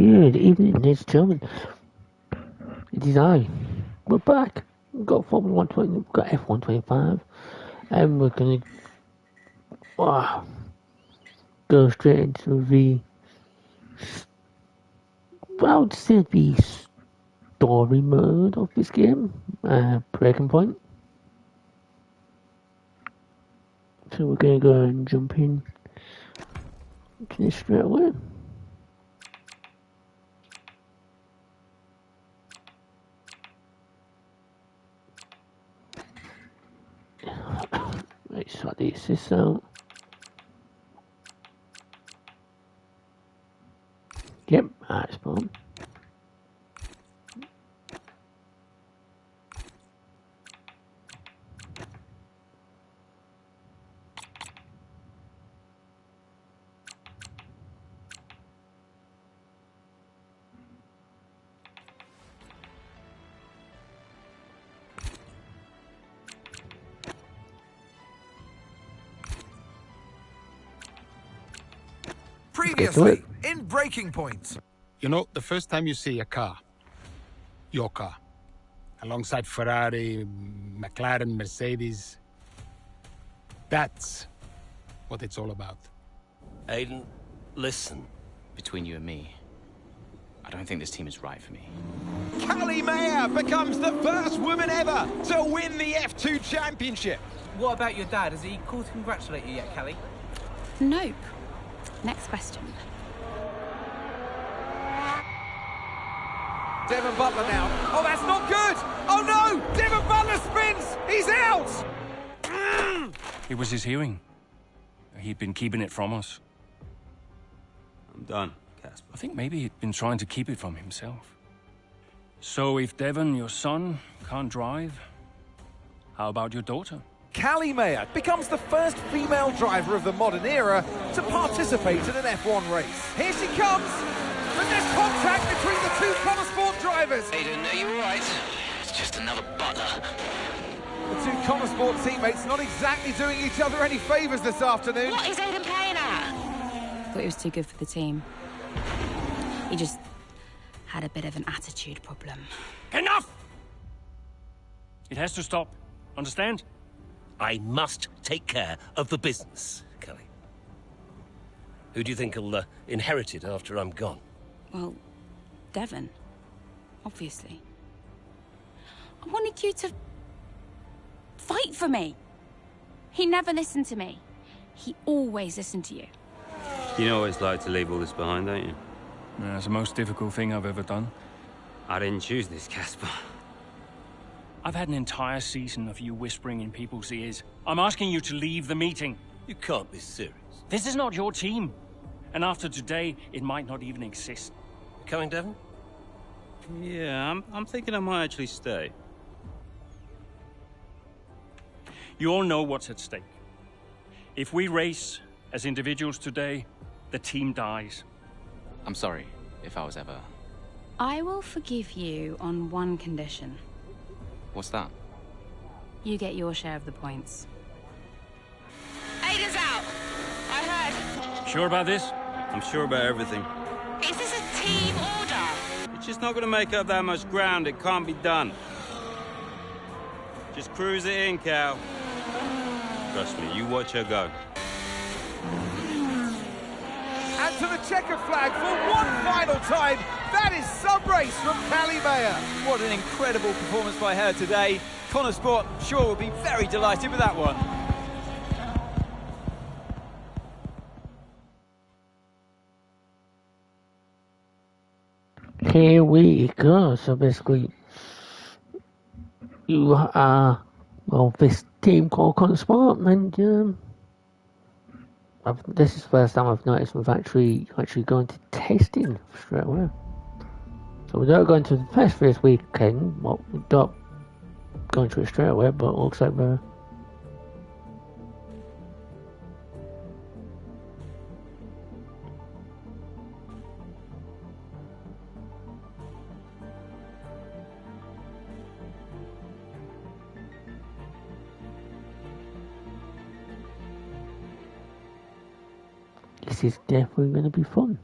Good evening, ladies and gentlemen. It is I. We're back. We've got Formula 120, we've got F125, and we're going to go straight into the, I would say, the story mode of this game, Breaking Point. So we're going to go and jump in to this straight away. Let's sort this out. Yep, that's fine. Previously, in Breaking Point. You know, the first time you see a car, your car, alongside Ferrari, McLaren, Mercedes, that's what it's all about. Aiden, listen. Between you and me, I don't think this team is right for me. Callie Mayer becomes the first woman ever to win the F2 Championship. What about your dad? Has he called to congratulate you yet, Callie? Nope. Next question. Devon Butler now. Oh, that's not good. Oh, no. Devon Butler spins. He's out. It was his hearing. He'd been keeping it from us. I'm done, Casper. I think maybe he'd been trying to keep it from himself. So if Devon, your son, can't drive, how about your daughter? Callie Mayer becomes the first female driver of the modern era to participate in an F1 race. Here she comes. And there's contact between the two Connor Sport drivers. Aiden, are you alright? It's just another Butler. The two Connor Sport teammates not exactly doing each other any favours this afternoon. What is Aiden playing at? Thought he was too good for the team. He just had a bit of an attitude problem. Enough! It has to stop. Understand? I must take care of the business, Kelly. Who do you think will inherit it after I'm gone? Well, Devon. Obviously. I wanted you to fight for me. He never listened to me. He always listened to you. You know what it's like to leave all this behind, don't you? Yeah, it's the most difficult thing I've ever done. I didn't choose this, Casper. I've had an entire season of you whispering in people's ears. I'm asking you to leave the meeting. You can't be serious. This is not your team. And after today, it might not even exist. You coming, Devon? Yeah, I'm thinking I might actually stay. You all know what's at stake. If we race as individuals today, the team dies. I'm sorry if I was ever... I will forgive you on one condition. What's that? You get your share of the points. Aiden's out! I heard. Sure about this? I'm sure about everything. Is this a team order? It's just not going to make up that much ground. It can't be done. Just cruise it in, Cal. Trust me, you watch her go. And to the checker flag for one final time. That is some race from Callie Mayer. What an incredible performance by her today. Connor Sport, sure, will be very delighted with that one. Here we go. So basically, you are, well, this team called Connor Sport, and this is the first time I've noticed we've actually gone to testing straight away. So we're not going to the test for this weekend. Well, we're not going to it straight away, but it looks like we're... This is definitely going to be fun.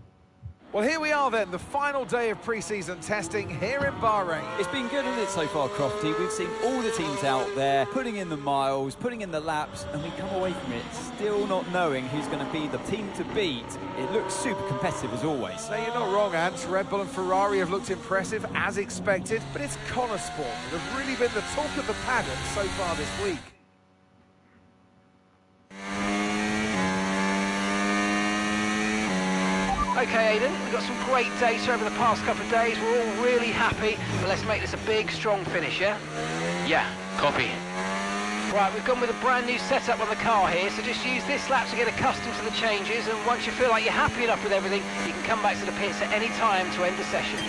Well, here we are are then the final day of pre-season testing here in Bahrain. It's been good, hasn't it, so far, Crofty? We've seen all the teams out there putting in the miles, putting in the laps, and we come away from it still not knowing who's going to be the team to beat. It looks super competitive as always. Now, you're not wrong, Ant. Red Bull and Ferrari have looked impressive as expected, but it's Connor Sport that have really been the talk of the paddock so far this week. Okay, Aidan, we've got some great data over the past couple of days. We're all really happy, but let's make this a big, strong finish, yeah? Yeah, copy. Right, we've gone with a brand new setup on the car here, so just use this lap to get accustomed to the changes, and once you feel like you're happy enough with everything, you can come back to the pits at any time to end the session.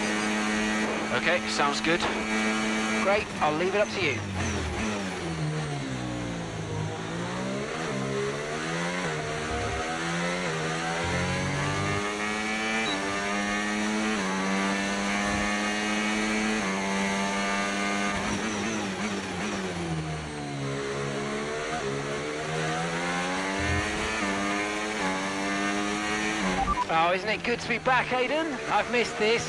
Okay, sounds good. Great, I'll leave it up to you. Oh, isn't it good to be back, Aidan? I've missed this.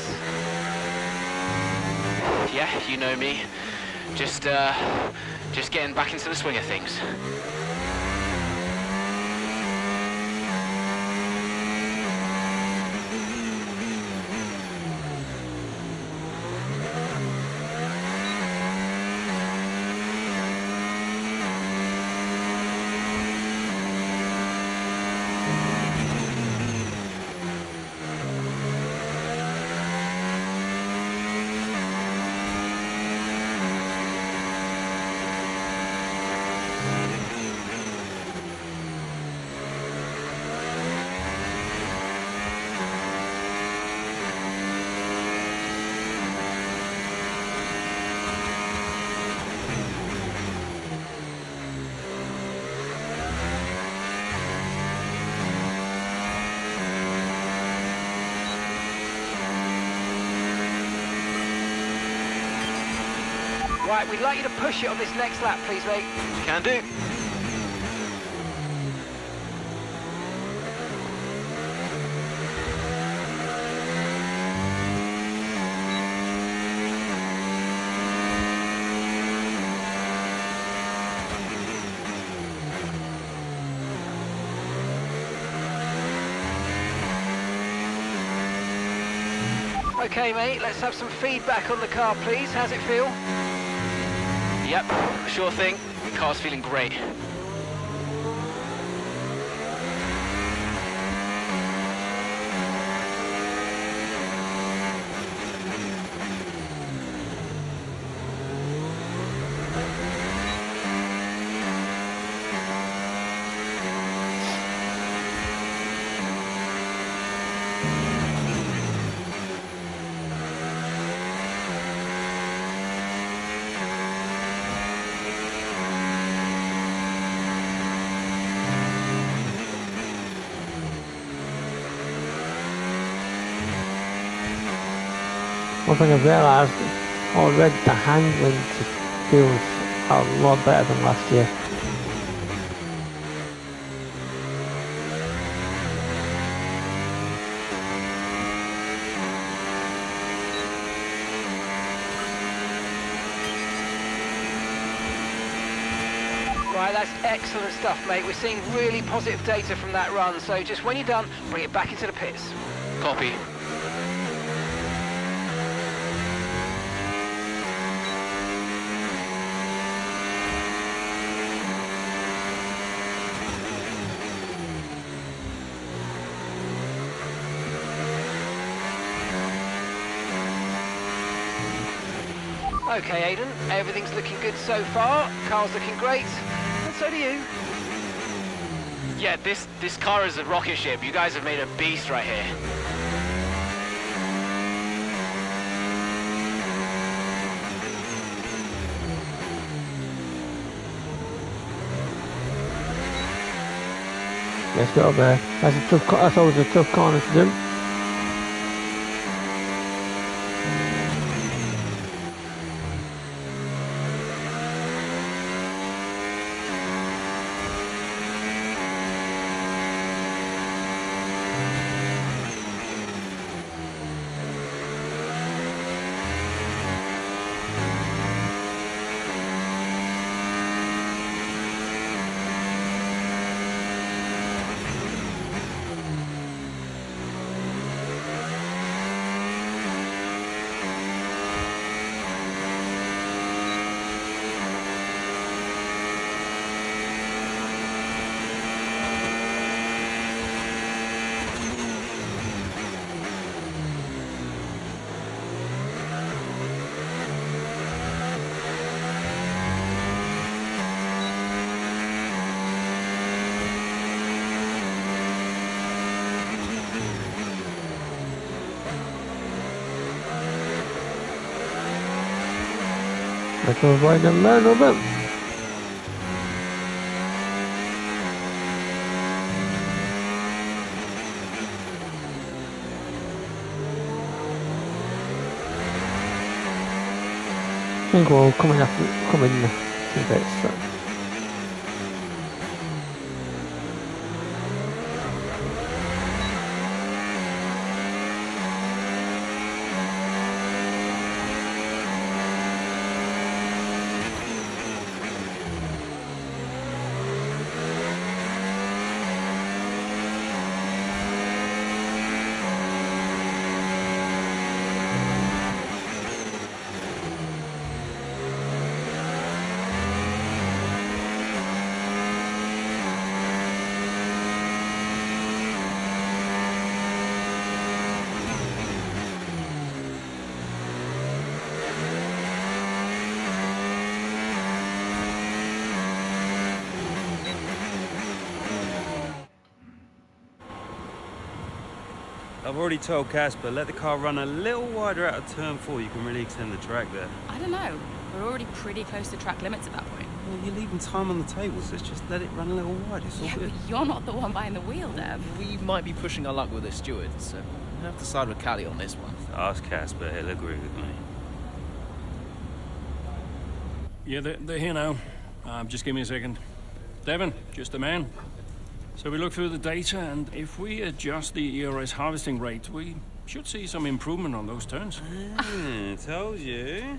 Yeah, you know me. Just getting back into the swing of things. Right, we'd like you to push it on this next lap, please, mate. Can do. Okay, mate, let's have some feedback on the car, please. How's it feel? Yep, sure thing. Car's feeling great. One thing I've realised already, the handling just feels a lot better than last year. Right, that's excellent stuff, mate. We're seeing really positive data from that run, so just when you're done, bring it back into the pits. Copy. Okay, Aidan, everything's looking good so far. Car's looking great, and so do you. Yeah, this car is a rocket ship. You guys have made a beast right here. Let's go there. That's always a tough corner to do. I can avoid them a little bit. I think we'll come in a bit, so. I've already told Casper, let the car run a little wider out of turn 4. You can really extend the track there. I don't know. We're already pretty close to track limits at that point. Well, you're leaving time on the table, so just let it run a little wider. It's all Yeah, good. but you're not the one behind the wheel, Dev. We might be pushing our luck with this steward, so we'll have to side with Callie on this one. Ask Casper, he'll agree with me. Yeah, they're here now. Just give me a second. Devon, just a man. So we look through the data, and if we adjust the ERS harvesting rate, we should see some improvement on those turns. Told you.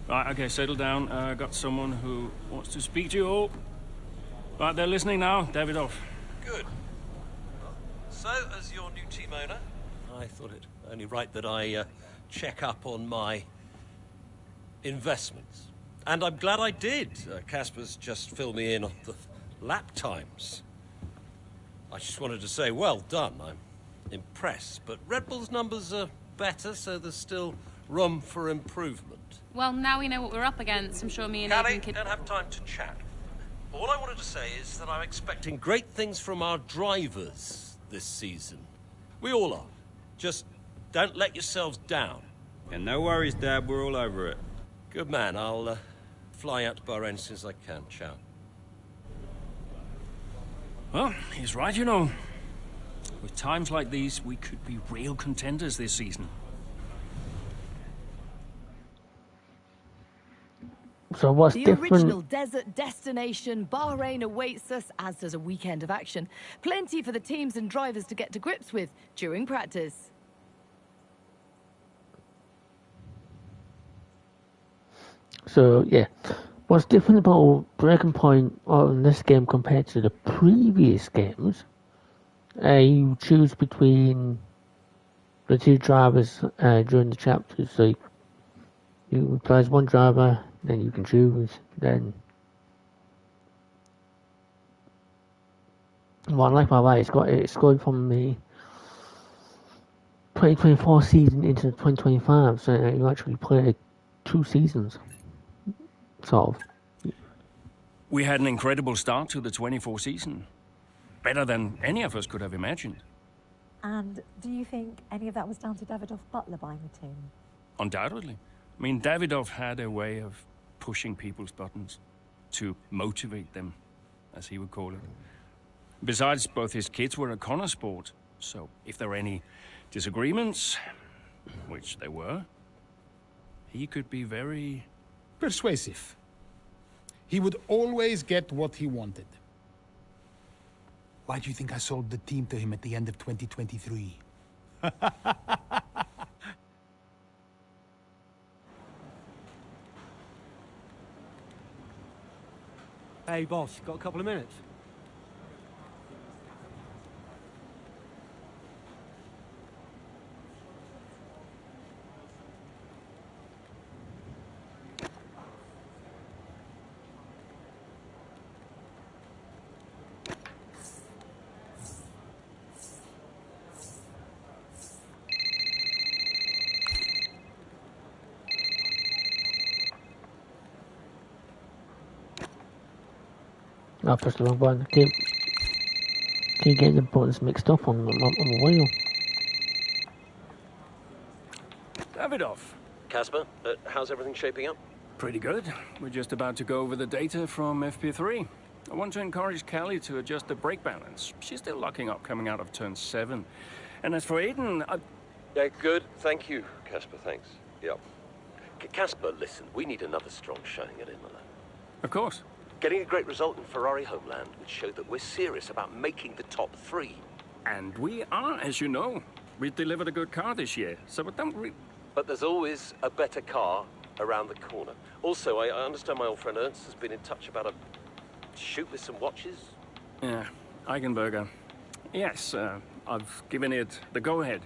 Right, okay, settle down. Got someone who wants to speak to you all. Right, they're listening now. Davidoff. Good. So, as your new team owner, I thought it only right that I check up on my investments. And I'm glad I did. Casper's just filled me in on the lap times. I just wanted to say, well done. I'm impressed. But Red Bull's numbers are better, so there's still room for improvement. Well, now we know what we're up against. I'm sure me and Callie, Aiden can... don't have time to chat. All I wanted to say is that I'm expecting great things from our drivers this season. We all are. Just don't let yourselves down. And no worries, Dad. We're all over it. Good man. I'll fly out to Bahrain as soon as I can. Ciao. Well, he's right, you know. With times like these, we could be real contenders this season. So what's the different? original desert destination, Bahrain, awaits us, as does a weekend of action. Plenty for the teams and drivers to get to grips with during practice. So yeah, what's different about Breaking Point on this game compared to the previous games? You choose between the two drivers during the chapters. So you play as one driver, then you can choose. Then what I like about that, it's going from the 2024 season into the 2025, so you actually play 2 seasons. Sort of. We had an incredible start to the 24 season. Better than any of us could have imagined. And do you think any of that was down to Davidoff Butler buying the team? Undoubtedly. I mean, Davidoff had a way of pushing people's buttons to motivate them, as he would call it. Besides, both his kids were a Connor sport, so if there were any disagreements, which there were, he could be very... persuasive. He would always get what he wanted. Why do you think I sold the team to him at the end of 2023? Hey, boss, got a couple of minutes? I pressed the wrong button. Keep getting the buttons mixed up on the wheel. Davidoff. Casper, how's everything shaping up? Pretty good. We're just about to go over the data from FP3. I want to encourage Callie to adjust the brake balance. She's still locking up coming out of turn 7. And as for Aiden, Yeah, good. Thank you, Casper. Thanks. Yeah. Casper, listen, we need another strong showing at Imola. Of course. Getting a great result in Ferrari homeland would show that we're serious about making the top 3. And we are, as you know. We delivered a good car this year, so But there's always a better car around the corner. Also, I understand my old friend Ernst has been in touch about a shoot with some watches. Yeah, Eichenberger. Yes, I've given it the go-ahead.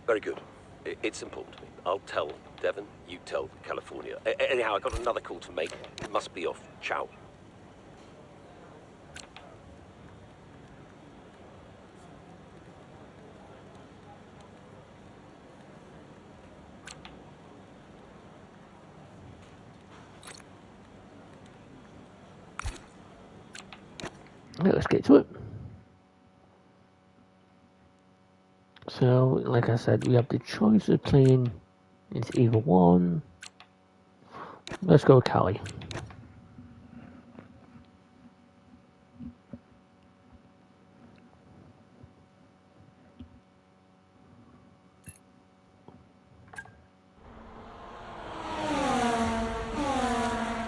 Very good. It's important to me. I'll tell Devon, you tell California. Anyhow, I got another call to make. It must be off. Ciao. Let's get to it. So, like I said, we have the choice of playing. It's either one. Let's go with Callie.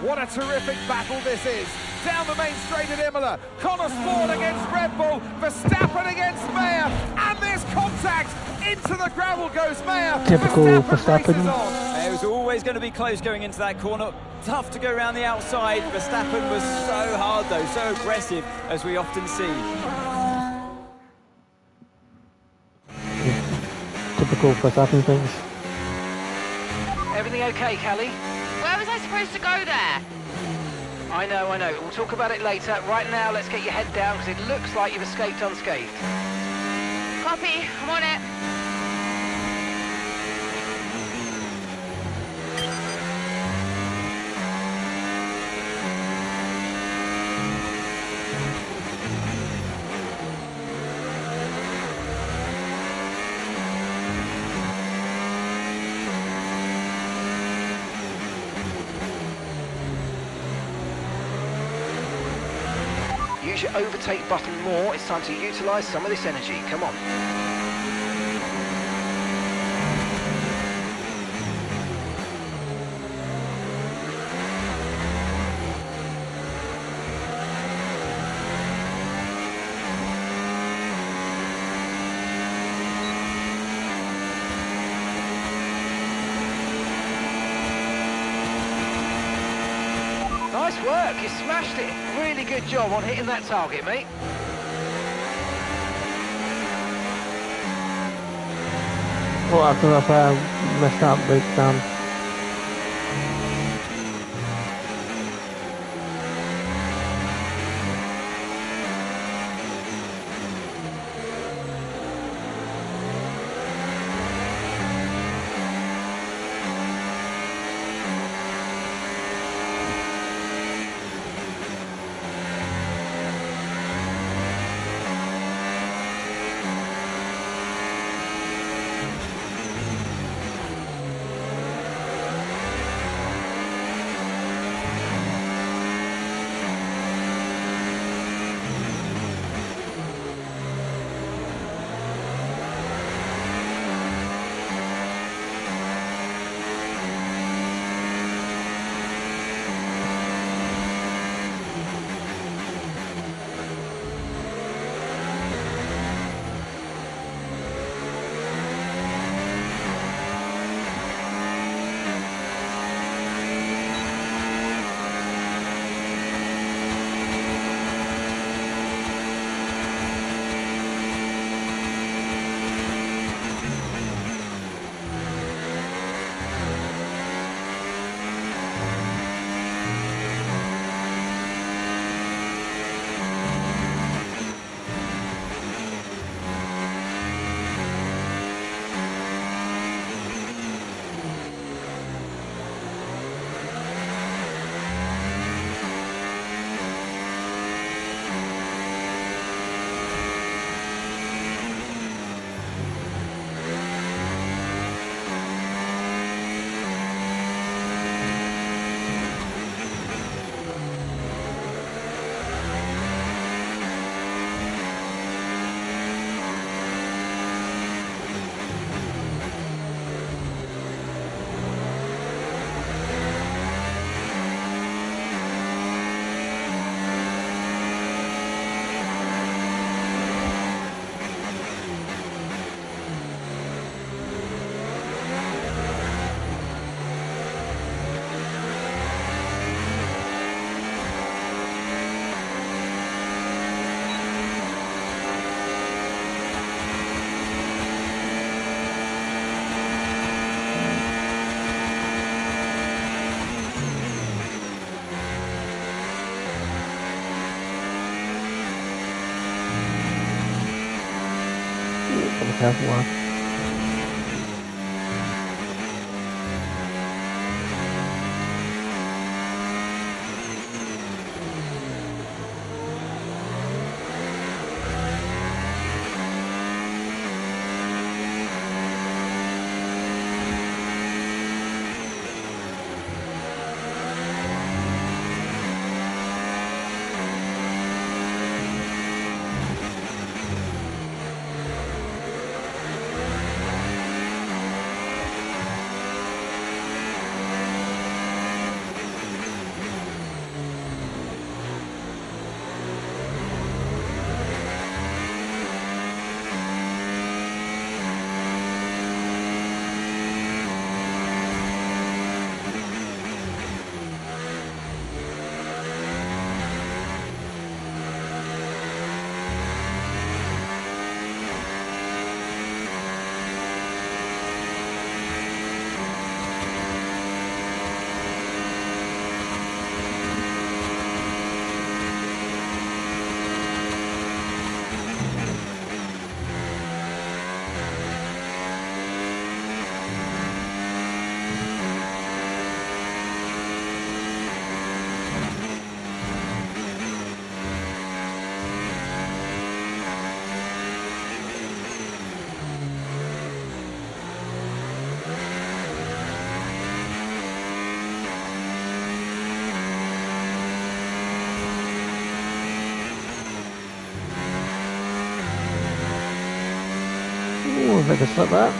What a terrific battle this is. Down the main straight at Imola. Connor Sport against Red Bull. Verstappen against Mayer. And there's contact. Into the gravel goes Mayer. Typical Verstappen. It was always going to be close going into that corner. Tough to go around the outside. Verstappen was so hard though, so aggressive, as we often see. Typical Verstappen things. Everything okay, Callie? Where was I supposed to go there? I know. We'll talk about it later. Right now, let's get your head down, because it looks like you've escaped unscathed. Copy, I'm on it. Use your overtake button more. It's time to utilise some of this energy. Come on. Nice work, you smashed it. Really good job on hitting that target, mate. Well, after I've messed up big time. careful one. Ooh, if I can slip that.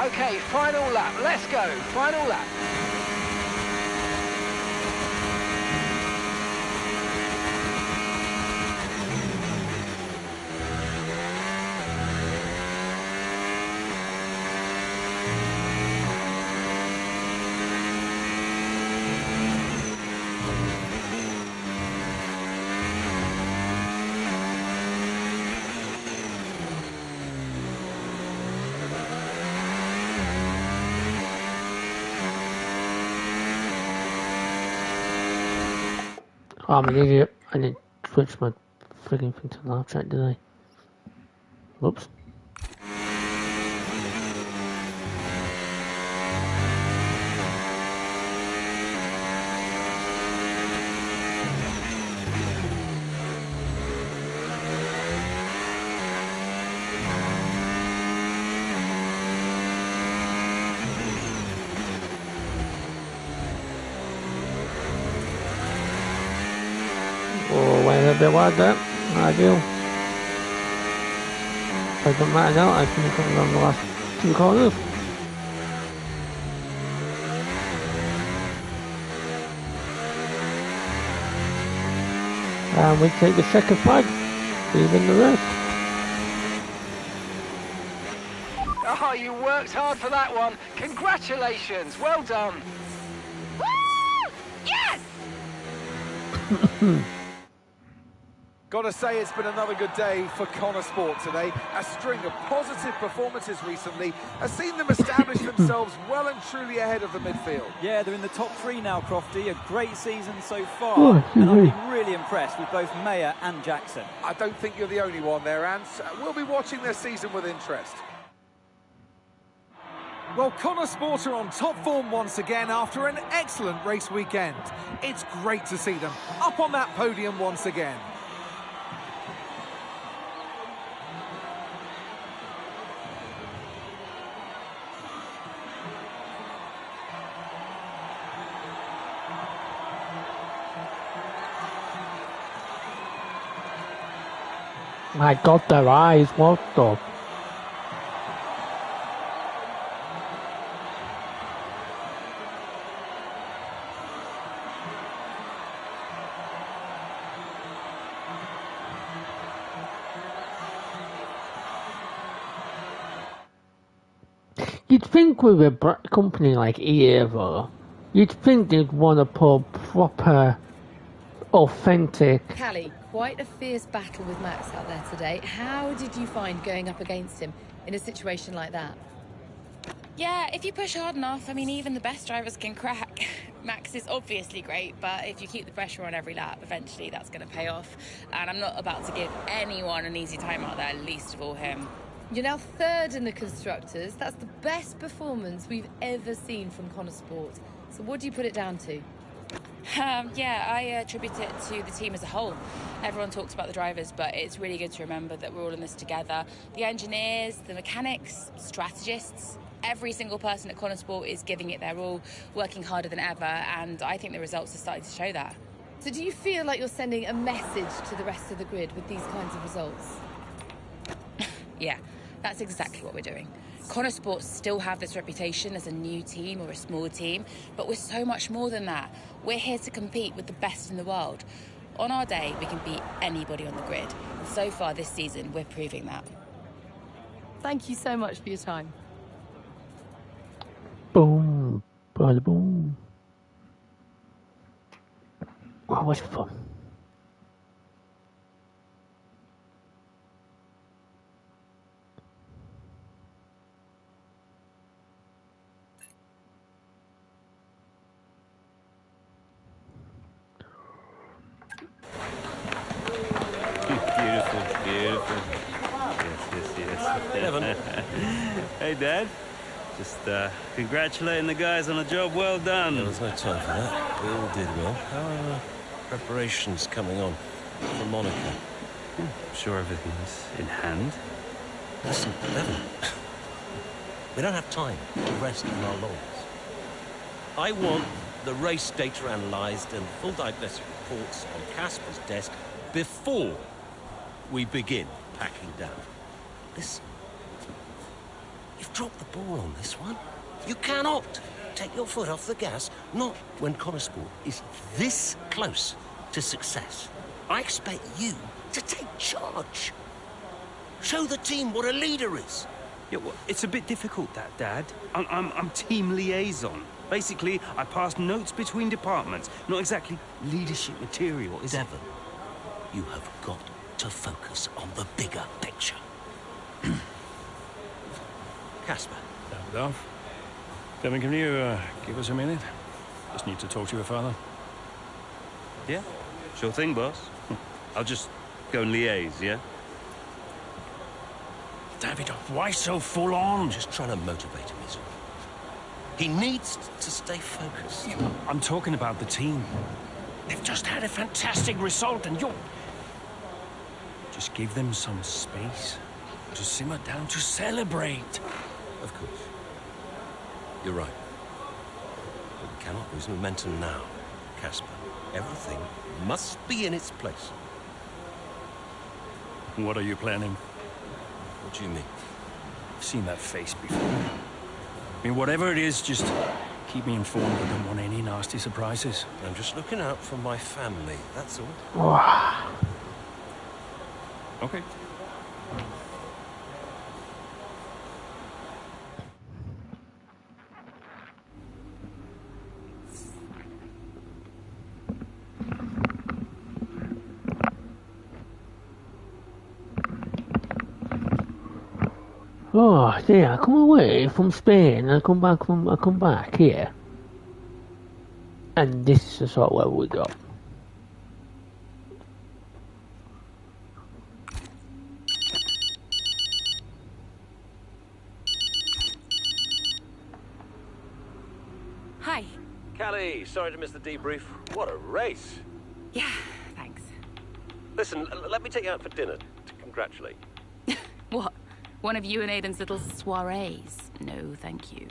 Okay, final lap. Let's go. Final lap. Oh, I'm an idiot. I didn't switch my frigging thing to the laugh track, did I? Whoops. Oh, went a little bit wide there. Ideal. But it doesn't matter now, I think I'm on the last two corners. And we take the second flag, leaving the rest. Oh, you worked hard for that one. Congratulations. Well done. Woo! Yes! Gotta say, it's been another good day for Connor Sport today. A string of positive performances recently has seen them establish themselves well and truly ahead of the midfield. Yeah, they're in the top three now, Crofty. A great season so far. Oh, and I've been really impressed with both Mayer and Jackson. I don't think you're the only one there, Ants. We'll be watching their season with interest. Well, Connor Sport are on top form once again after an excellent race weekend. It's great to see them up on that podium once again. My God, their eyes, what the... You'd think with a company like EA, though, you'd think they'd want to put proper, authentic... Callie, quite a fierce battle with Max out there today. How did you find going up against him in a situation like that? Yeah, if you push hard enough, I mean, even the best drivers can crack. Max is obviously great, but if you keep the pressure on every lap, eventually that's going to pay off. And I'm not about to give anyone an easy time out there, least of all him. You're now third in the Constructors. That's the best performance we've ever seen from Connor Sport. So what do you put it down to? Yeah, I attribute it to the team as a whole. Everyone talks about the drivers, but it's really good to remember that we're all in this together. The engineers, the mechanics, strategists, every single person at Connor Sport is giving it their all, working harder than ever, and I think the results are starting to show that. So do you feel like you're sending a message to the rest of the grid with these kinds of results? Yeah, that's exactly what we're doing. Connor Sports still have this reputation as a new team or a small team, but we're so much more than that. We're here to compete with the best in the world. On our day, we can beat anybody on the grid. And so far this season, we're proving that. Thank you so much for your time. Boom, bada boom. That was fun. Beautiful. Yes. Devon. Hey, Dad. Just congratulating the guys on a job well done. There was no time for that. We all did well. How are preparations coming on for Monaco? I'm sure everything's in hand. Listen, Devon. We don't have time to rest on our laurels. I want the race data analysed and full diagnostic reports on Casper's desk before we begin packing down. Listen, you've dropped the ball on this one. You cannot take your foot off the gas, not when Connor Sport is this close to success. I expect you to take charge. Show the team what a leader is. Yeah, well, it's a bit difficult, that, Dad. I'm team liaison. Basically, I pass notes between departments. Not exactly leadership material, is it? Devon, you have got to focus on the bigger picture. Casper. Davidoff. Devon, can you give us a minute? Just need to talk to your father. Yeah, sure thing, boss. I'll just go and liaise, yeah? Davidoff, why so full on? I'm just trying to motivate him, is all. He needs to stay focused. I'm talking about the team. They've just had a fantastic result and you're... Just give them some space to simmer down, to celebrate. Of course. You're right. But we cannot lose momentum now, Casper. Everything must be in its place. What are you planning? What do you mean? I've seen that face before. I mean, whatever it is, just keep me informed. I don't want any nasty surprises. I'm just looking out for my family, that's all. Wow. Okay. Oh, yeah, I come away from Spain and I come back here. And this is the sort of level we got. Hi. Callie, sorry to miss the debrief. What a race. Yeah, thanks. Listen, let me take you out for dinner to congratulate. What? One of you and Aiden's little soirees? No, thank you.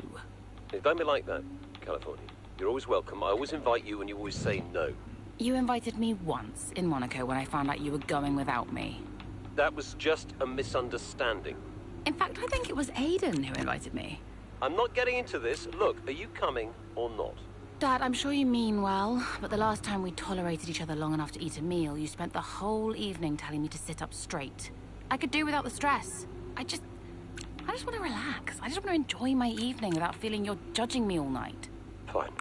Don't be like that, California. You're always welcome. I always invite you and you always say no. You invited me once in Monaco when I found out you were going without me. That was just a misunderstanding. In fact, I think it was Aiden who invited me. I'm not getting into this. Look, are you coming or not? Dad, I'm sure you mean well, but the last time we tolerated each other long enough to eat a meal, you spent the whole evening telling me to sit up straight. I could do without the stress. I just want to relax. I just want to enjoy my evening without feeling you're judging me all night. Fine.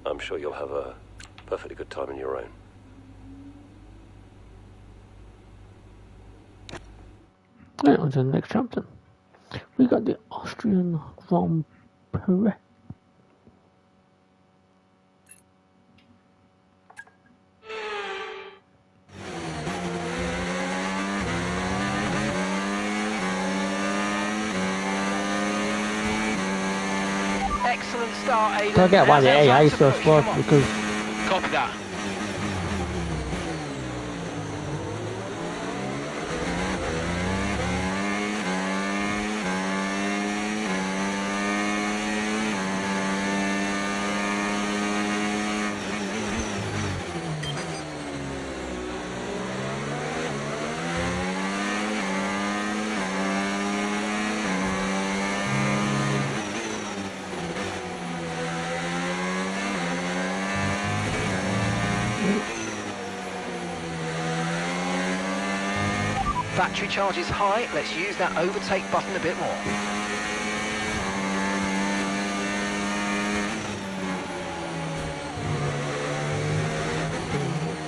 I'm sure you'll have a perfectly good time on your own. Right, on to the next chapter. We got the Austrian Grand Prix. Excellent start, Aiden. I get why the Now's our AI time is to so push. slow Come on. because Copy that. Battery charge is high. Let's use that overtake button a bit more.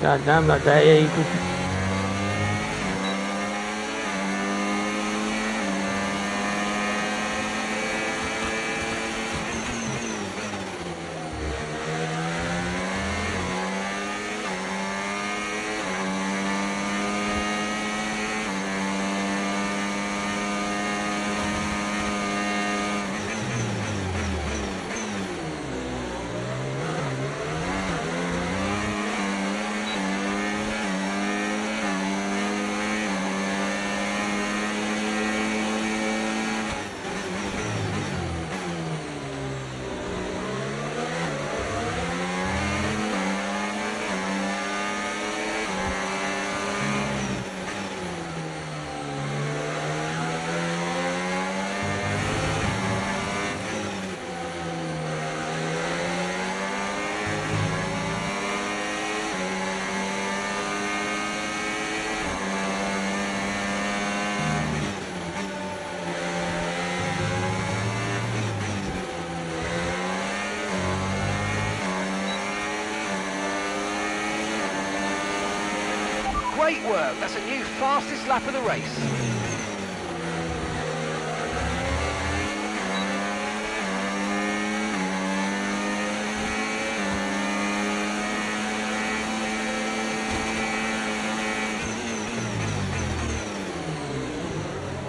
God damn that day, yeah, you could. Great work. That's a new fastest lap of the race.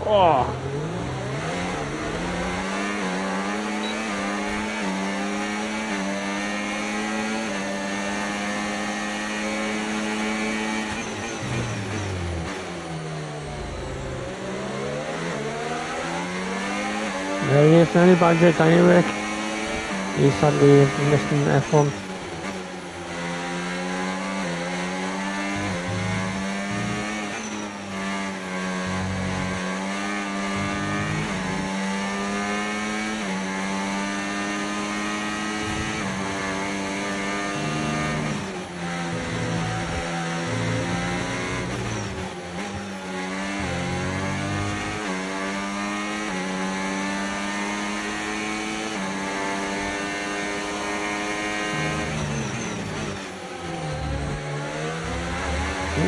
Oh. There he is, only budget anyway. He's suddenly missing F1.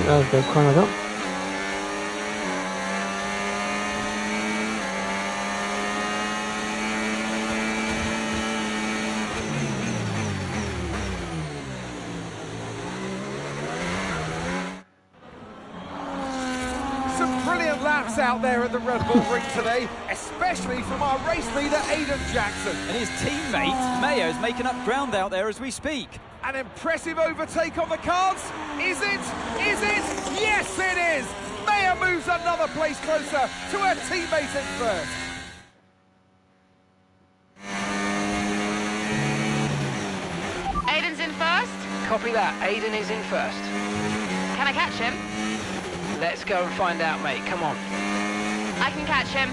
That was the corner up. Some brilliant laps out there at the Red Bull Ring today, especially from our race leader, Aiden Jackson. And his teammate, Mayo's making up ground out there as we speak. An impressive overtake on the cards. Is it? Is it? Yes, it is. Mayer moves another place closer to her teammate in first. Aiden's in first. Copy that. Aiden is in first. Can I catch him? Let's go and find out, mate. Come on. I can catch him.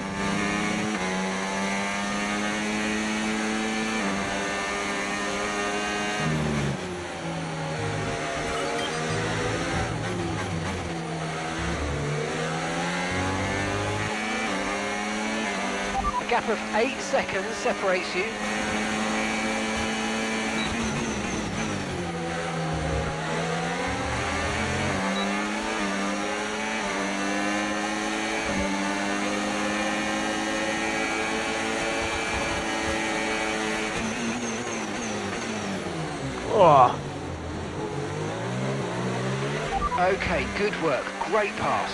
gap of 8 seconds separates you. Oh. Okay, good work. Great pass.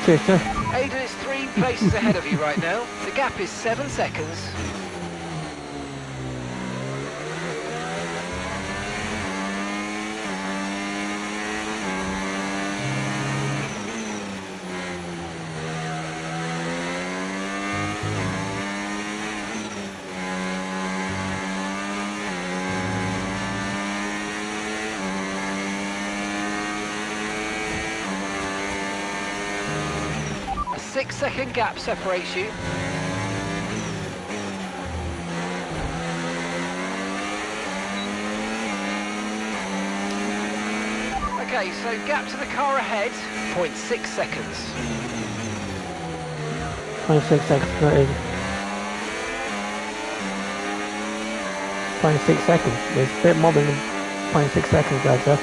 Cheers, sir. Aidan is 3 places ahead of you right now. The gap is 7 seconds. A 6-second gap separates you. Okay, so gap to the car ahead, 0.6 seconds. 26 seconds, not even. 26 seconds. It's a bit more than 0.6 seconds, guys.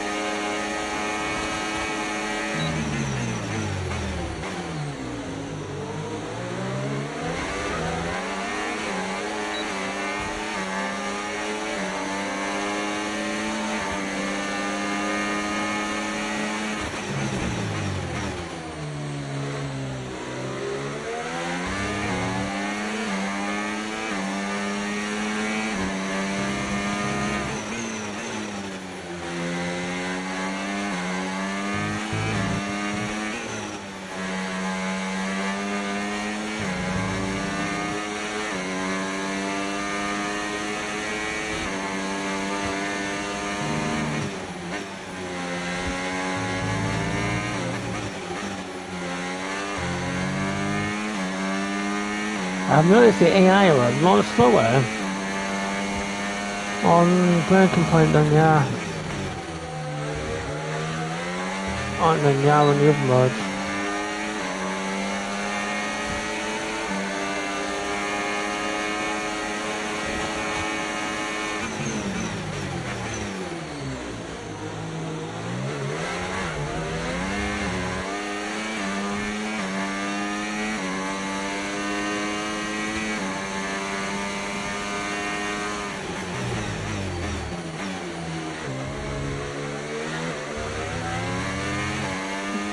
I've noticed the AI are a lot slower on Breaking Point than they are on the other modes.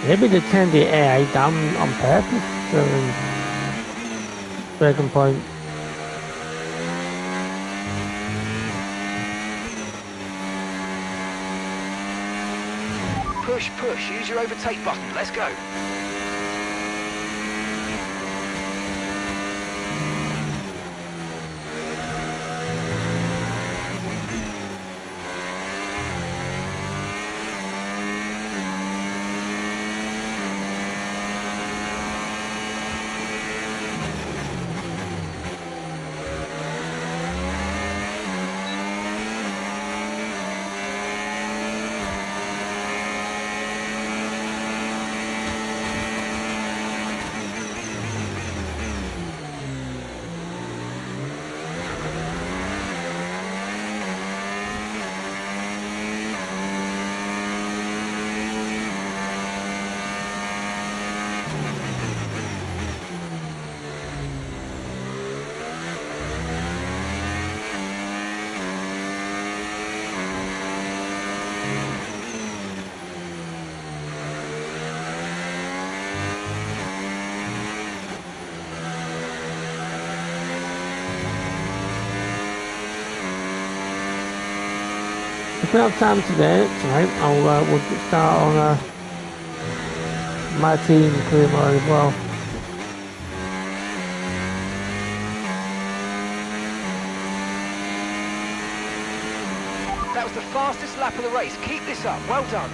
Maybe they turn the AI down on purpose during Breaking Point. Push, push, use your overtake button, let's go. If we have time tonight, we'll start on my team career mode as well. That was the fastest lap of the race. Keep this up. Well done.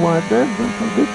wide there. That's all good.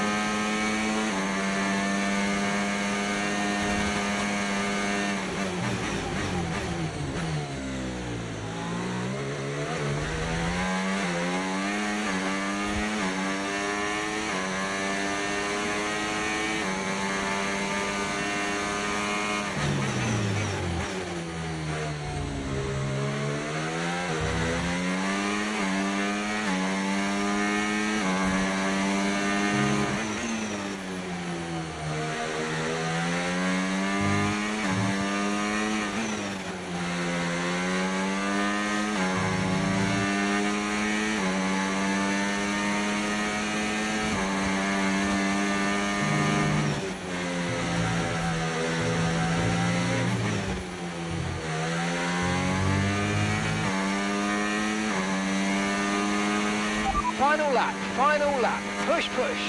Final lap, push, push.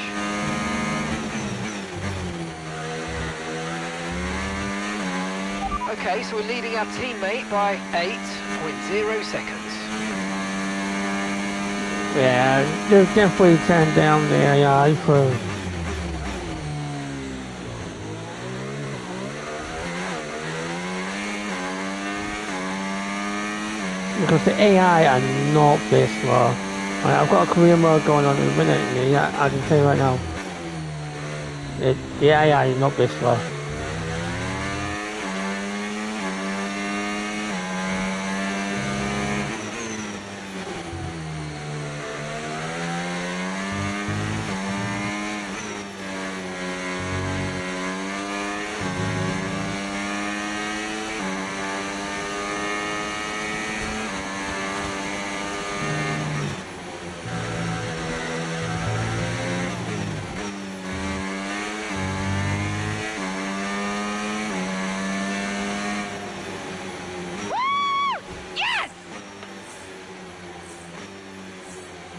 Okay, so we're leading our teammate by 8.0 seconds. Yeah, they've definitely turned down the AI for because the AI are not this slow. Right, I've got a career mode going on in a minute, and yeah, I can tell you right now, the AI is not this slow.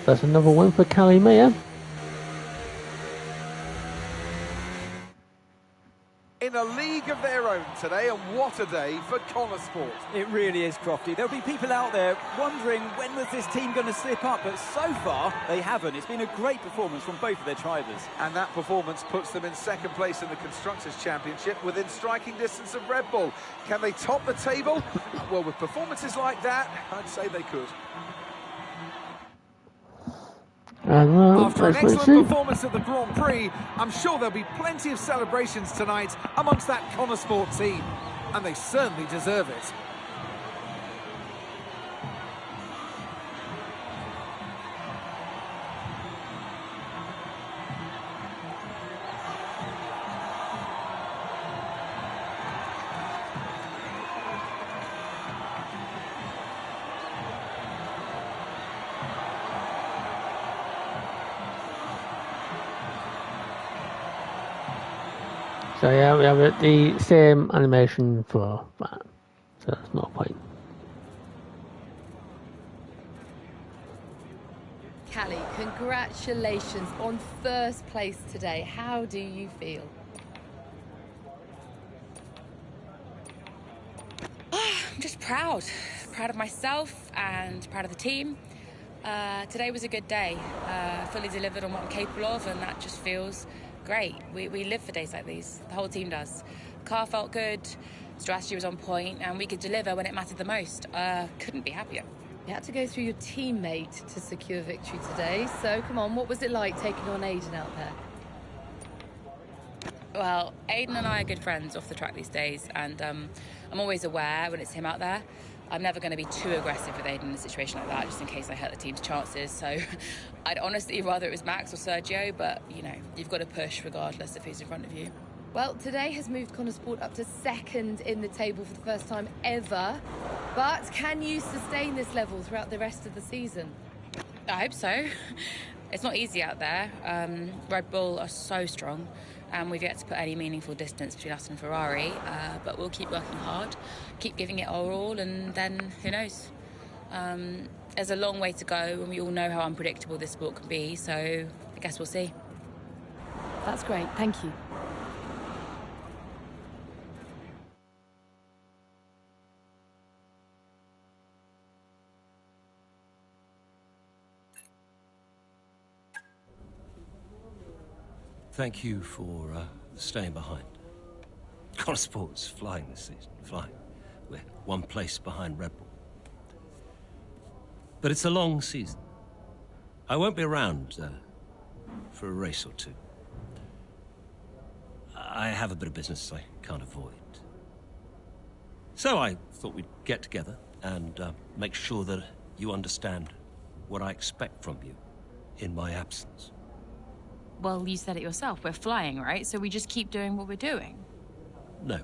That's another win for Callie Mayer. In a league of their own today, and what a day for Connor Sport. It really is, Crofty. There'll be people out there wondering when was this team going to slip up, but so far they haven't. It's been a great performance from both of their drivers. And that performance puts them in second place in the Constructors' Championship within striking distance of Red Bull. Can they top the table? Well, with performances like that, I'd say they could. After an excellent performance at the Grand Prix, I'm sure there'll be plenty of celebrations tonight amongst that Connor Sport team. And they certainly deserve it. So yeah, we have the same animation for that, so that's not a point. Callie, congratulations on first place today. How do you feel? I'm just proud of myself and proud of the team. Today was a good day. Fully delivered on what I'm capable of, and that just feels great. We live for days like these. The whole team does. Car felt good, strategy was on point, and we could deliver when it mattered the most. Couldn't be happier. You had to go through your teammate to secure victory today. So come on, what was it like taking on Aiden out there? Well, Aiden and I are good friends off the track these days, and I'm always aware when it's him out there. I'm never going to be too aggressive with Aiden in a situation like that, just in case I hurt the team's chances. So I'd honestly rather it was Max or Sergio, but, you know, you've got to push regardless of who's in front of you. Well, today has moved Connor Sport up to second in the table for the first time ever. But can you sustain this level throughout the rest of the season? I hope so. It's not easy out there. Red Bull are so strong, and we've yet to put any meaningful distance between us and Ferrari, but we'll keep working hard, keep giving it our all, and then who knows? There's a long way to go, and we all know how unpredictable this sport can be, so I guess we'll see. That's great, thank you. thank you for staying behind. Connor Sport's flying this season, flying. We're one place behind Red Bull. But it's a long season. I won't be around for a race or two. I have a bit of business I can't avoid. So I thought we'd get together and make sure that you understand what I expect from you in my absence. Well, you said it yourself. We're flying, right? So we just keep doing what we're doing. No.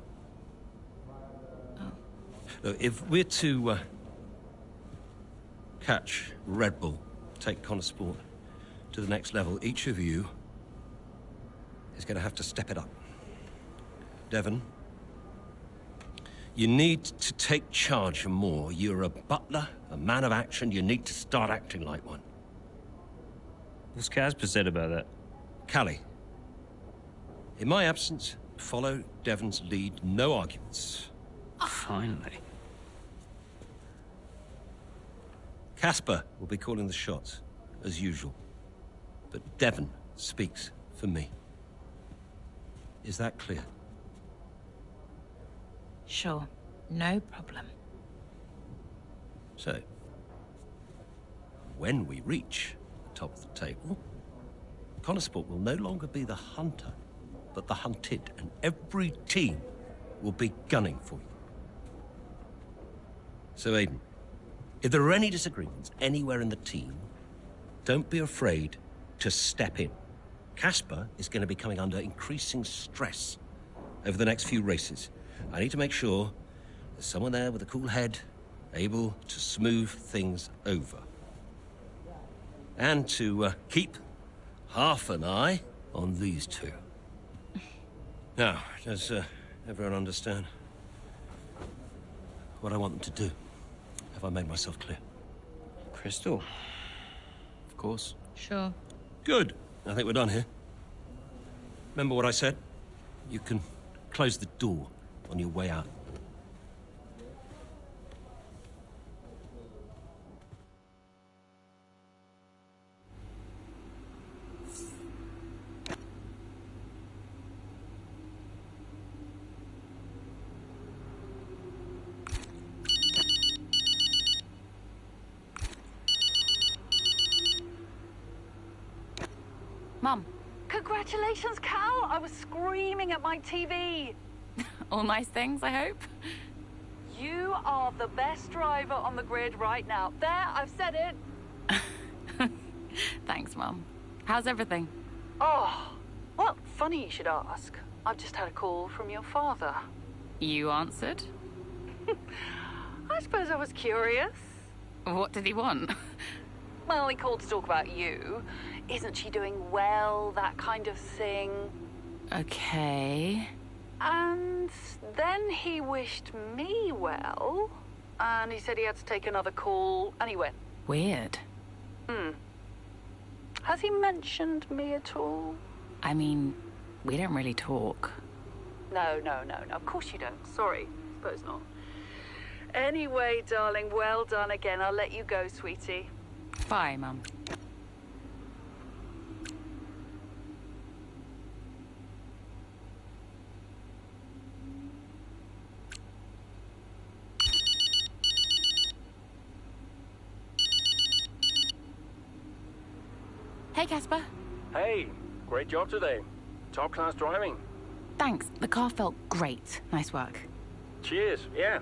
Look, if we're to catch Red Bull, take Connor Sport to the next level, each of you is going to have to step it up. Devon, you need to take charge more. You're a butler, a man of action. You need to start acting like one. What's Casper said about that? Callie, in my absence, follow Devon's lead. No arguments. Finally. Casper will be calling the shots, as usual. But Devon speaks for me. Is that clear? Sure. No problem. So, when we reach the top of the table, Connor Sport will no longer be the hunter, but the hunted, and every team will be gunning for you. So, Aiden, if there are any disagreements anywhere in the team, don't be afraid to step in. Casper is going to be coming under increasing stress over the next few races. I need to make sure there's someone there with a cool head, able to smooth things over. And to keep half an eye on these two. Now, does everyone understand what I want them to do? Have I made myself clear? Crystal. Of course. Sure. Good. I think we're done here. Remember what I said? You can close the door on your way out. Mum. Congratulations, Cal! I was screaming at my TV. All nice things, I hope? You are the best driver on the grid right now. There, I've said it. Thanks, Mum. How's everything? Oh, well, funny you should ask. I've just had a call from your father. You answered? I suppose I was curious. What did he want? Well, he called to talk about you. Isn't she doing well, that kind of thing. Okay. And then he wished me well, and he said he had to take another call, and he went. Weird. Has he mentioned me at all? I mean, we don't really talk. No, of course you don't. Sorry, suppose not. Anyway, darling, well done again. I'll let you go, sweetie. Bye, Mum. Hey, Casper. Hey, great job today. Top-class driving. Thanks. The car felt great. Nice work. Cheers, yeah.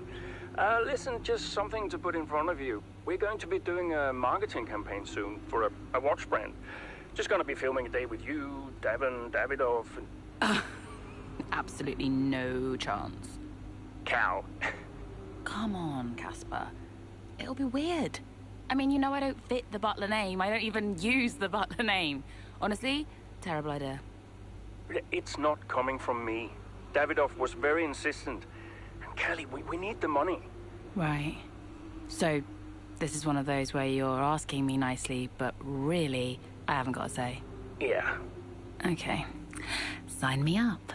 Listen, just something to put in front of you. We're going to be doing a marketing campaign soon for a watch brand. Just going to be filming a day with you, Devon, Davidoff, and... Absolutely no chance. Cal. Come on, Casper. It'll be weird. I mean, you know I don't fit the Butler name. I don't even use the Butler name. Honestly, terrible idea. It's not coming from me. Davidoff was very insistent. And Kelly, we need the money. Right. So, this is one of those where you're asking me nicely, but really, I haven't got a say. Yeah. Okay. Sign me up.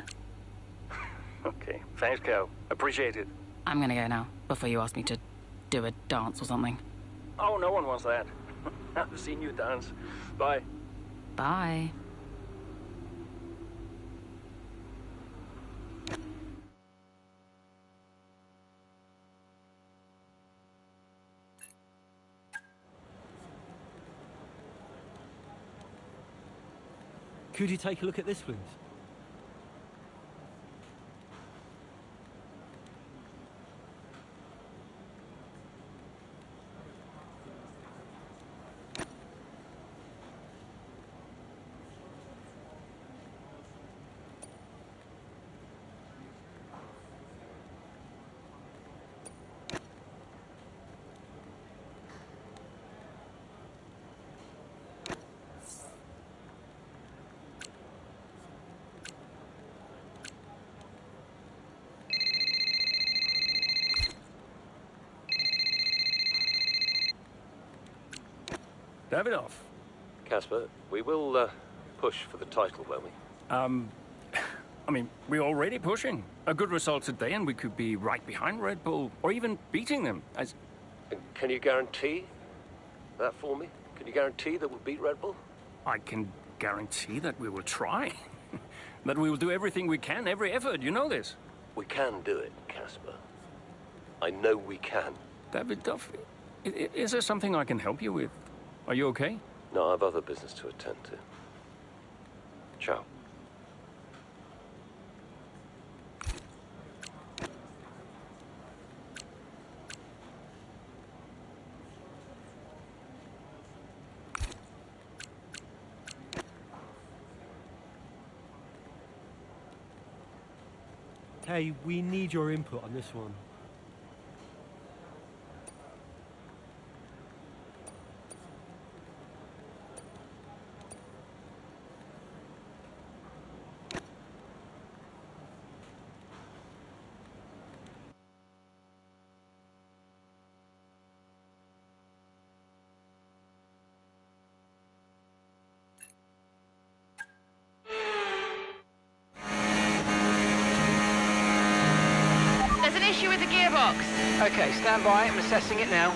Okay. Thanks, Cal. Appreciate it. I'm gonna go now, before you ask me to do a dance or something. Oh, no one wants that. I've seen you dance. Bye. Bye. Could you take a look at this, please? Davidoff. Casper, we will push for the title, won't we? I mean, we're already pushing. A good result today and we could be right behind Red Bull, or even beating them. And can you guarantee that for me? Can you guarantee that we'll beat Red Bull? I can guarantee that we will try. That we will do everything we can, every effort, you know this. We can do it, Casper. I know we can. Davidoff, is there something I can help you with? Are you okay? No, I have other business to attend to. Ciao. Hey, we need your input on this one. Issue with the gearbox. Okay, stand by. I'm assessing it now.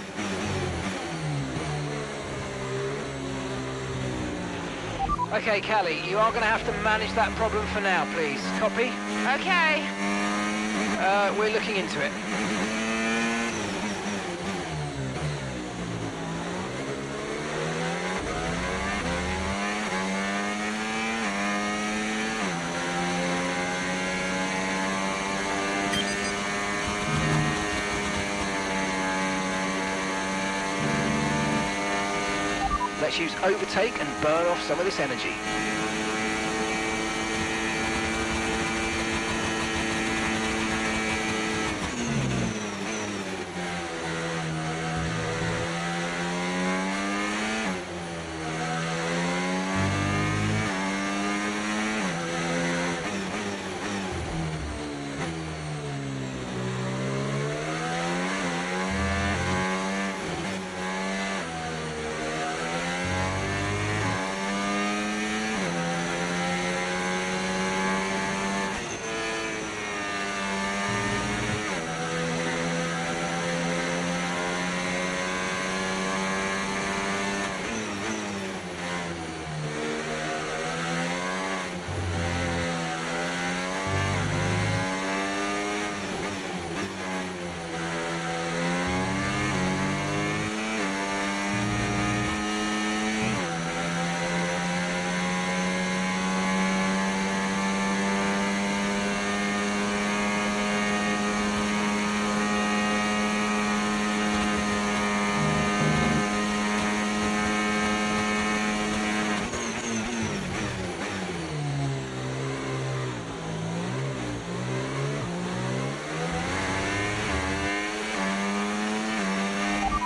Okay, Callie, you are going to have to manage that problem for now, please. Copy? Okay. We're looking into it. Let's use overtake and burn off some of this energy.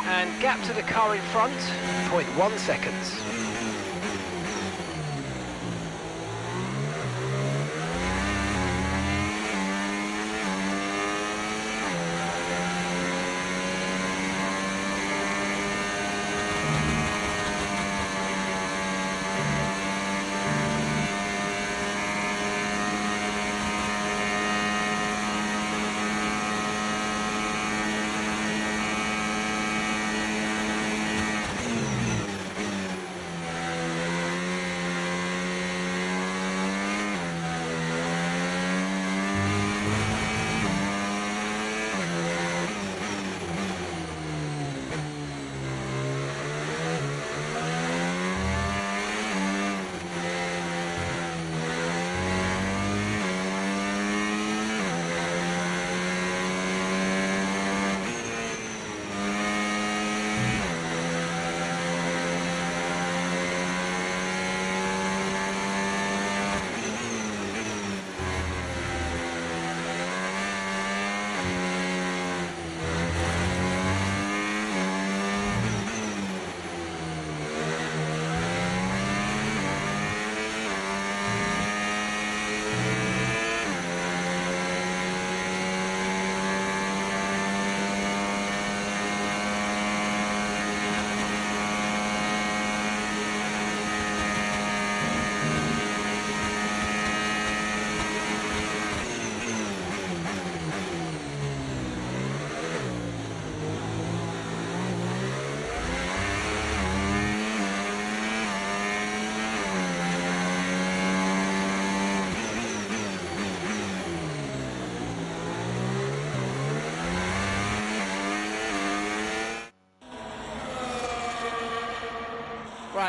And gap to the car in front, 0.1 seconds.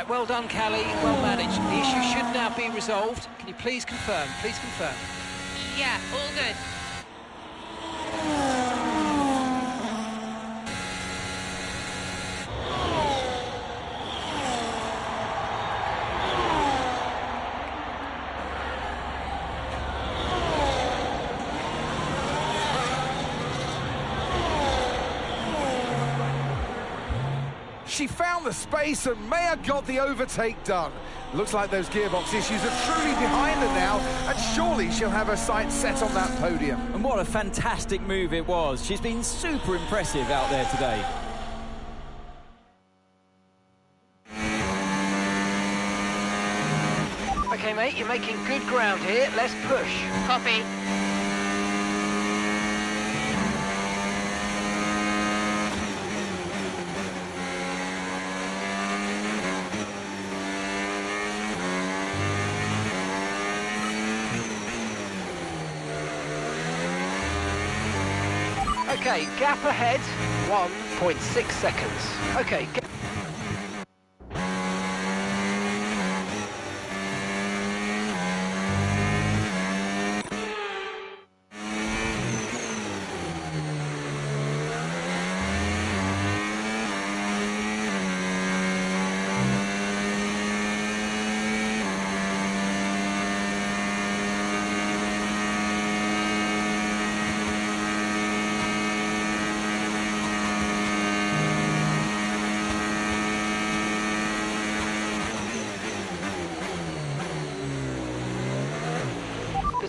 Right, well done, Callie. Well managed. The issue should now be resolved. Can you please confirm? Please confirm. Yeah, all good. She found the space and Mayer got the overtake done. Looks like those gearbox issues are truly behind her now, and surely she'll have her sights set on that podium. And what a fantastic move it was. She's been super impressive out there today. Okay, mate, you're making good ground here. Let's push. Copy. Okay, gap ahead, 1.6 seconds. Okay,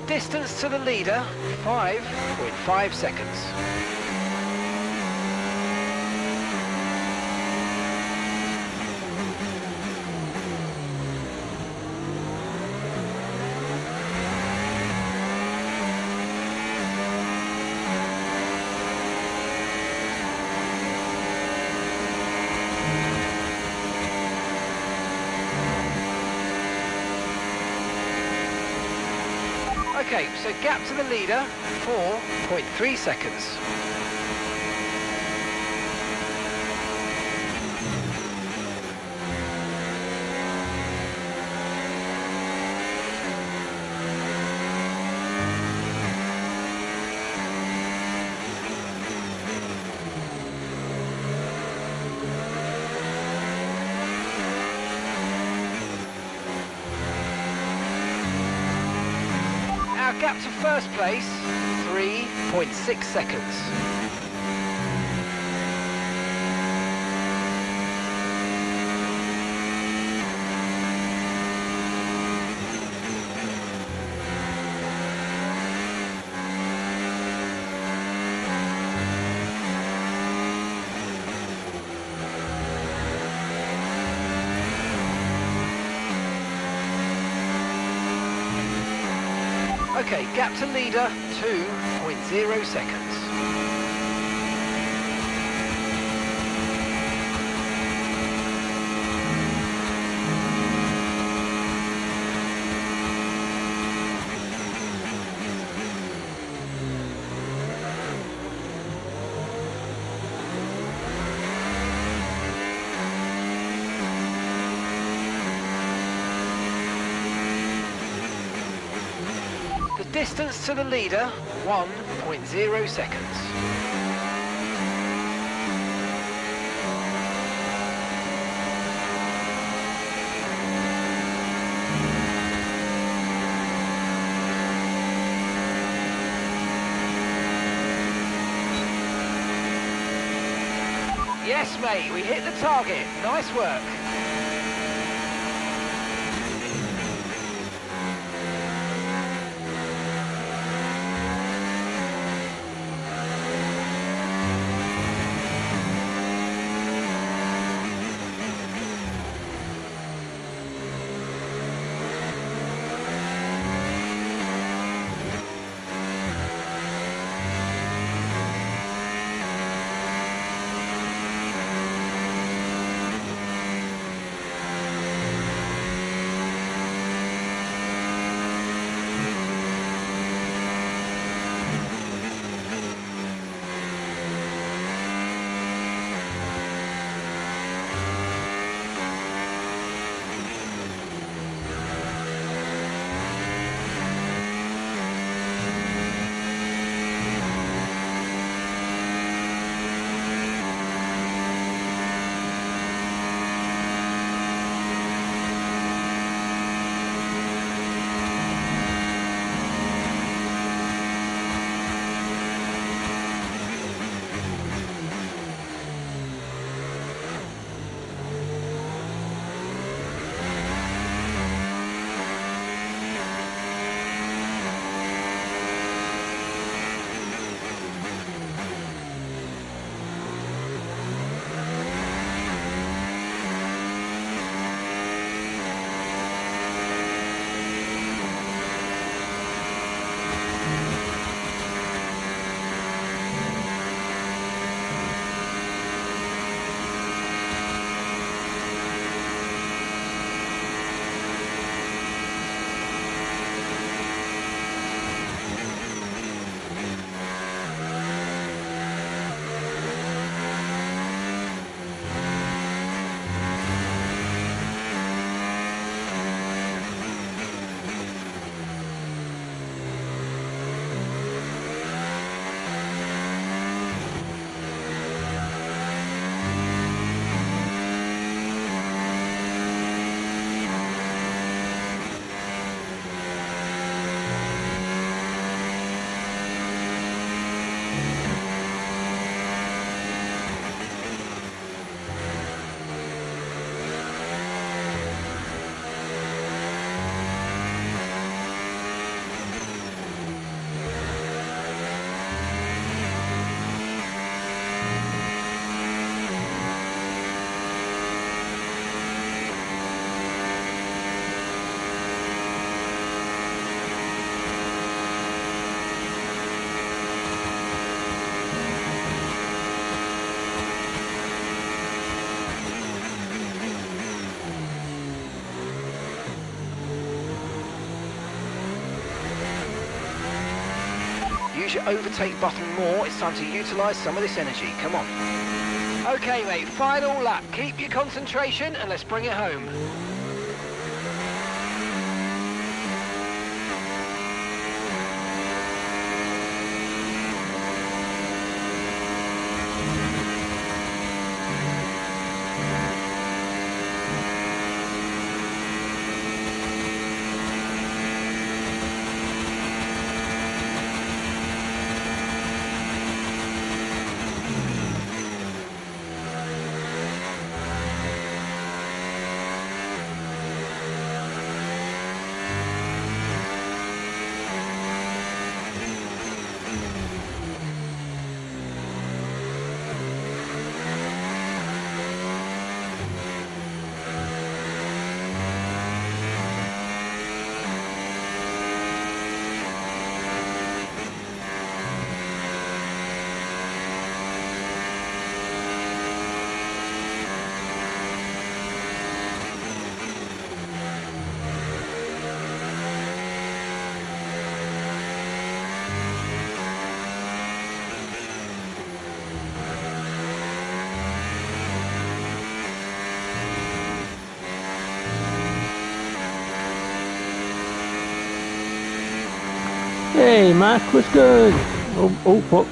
distance to the leader, 5.5 seconds. Okay, so gap to the leader, 4.3 seconds. Our gap to first place, 3.6 seconds. Okay, gap to leader, 2.0 seconds. Distance to the leader, 1.0 seconds. Yes, mate, we hit the target. Nice work. use your overtake button more. It's time to utilise some of this energy. Come on. Okay, mate, final lap. Keep your concentration and let's bring it home. Hey, Mark, what's good? Oh, fuck.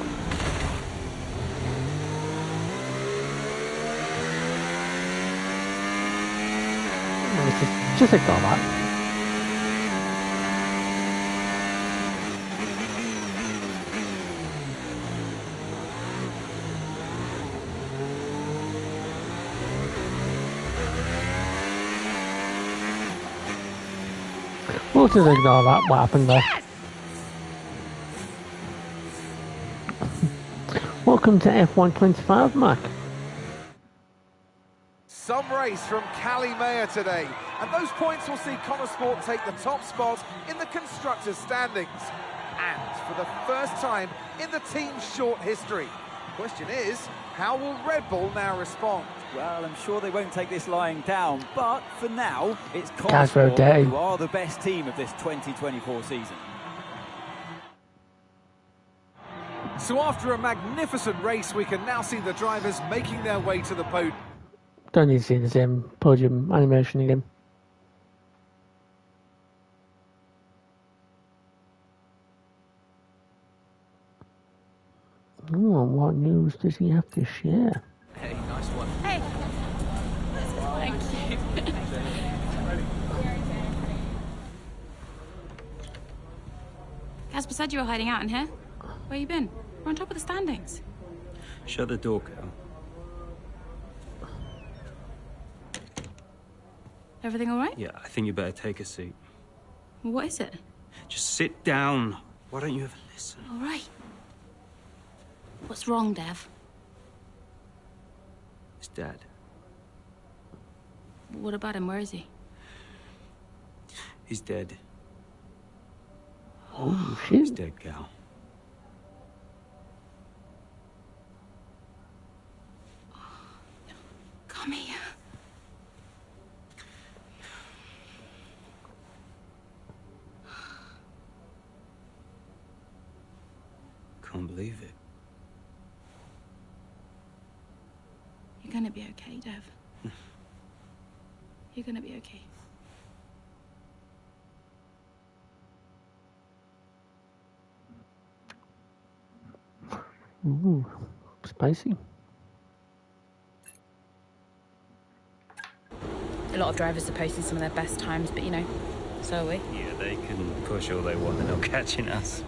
Just ignore that. We'll just ignore that, what happened there. Yes! Welcome to F125, Mark. Some race from Cali Mayer today, and those points will see Connor Sport take the top spot in the Constructors' standings. And for the first time in the team's short history. Question is, how will Red Bull now respond? Well, I'm sure they won't take this lying down, but for now, it's Connor Sport who are the best team of this 2024 season. So after a magnificent race, we can now see the drivers making their way to the podium. Don't need to see the same podium animation again. Oh, what news does he have to share? Hey, nice one. Hey. Thank you. Casper said you were hiding out in here. Where you been? We're on top of the standings. Shut the door, Cal. Everything all right? Yeah, I think you better take a seat. What is it? Just sit down. Why don't you ever listen? All right. What's wrong, Dev? It's Dad. What about him? Where is he? He's dead. Oh, shit. He's dead, Cal. Come here. Can't believe it. You're gonna be okay, Dev. You're gonna be okay. Ooh, spicy. A lot of drivers are posting some of their best times, but you know, so are we. Yeah, they can push all they want, they're not catching us.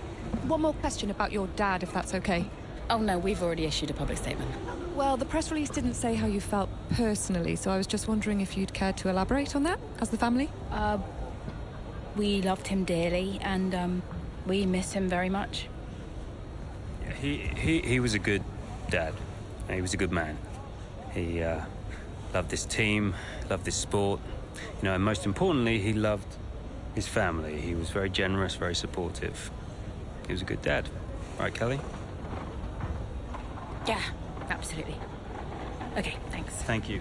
One more question about your dad, if that's okay. Oh no, we've already issued a public statement. Well, the press release didn't say how you felt personally, so I was just wondering if you'd care to elaborate on that, as the family? We loved him dearly, and we miss him very much. Yeah, he was a good dad. He was a good man. He loved this team, loved this sport, you know, and most importantly, he loved his family. He was very generous, very supportive. He was a good dad. Right, Kelly? Yeah, absolutely. Okay, thanks. Thank you.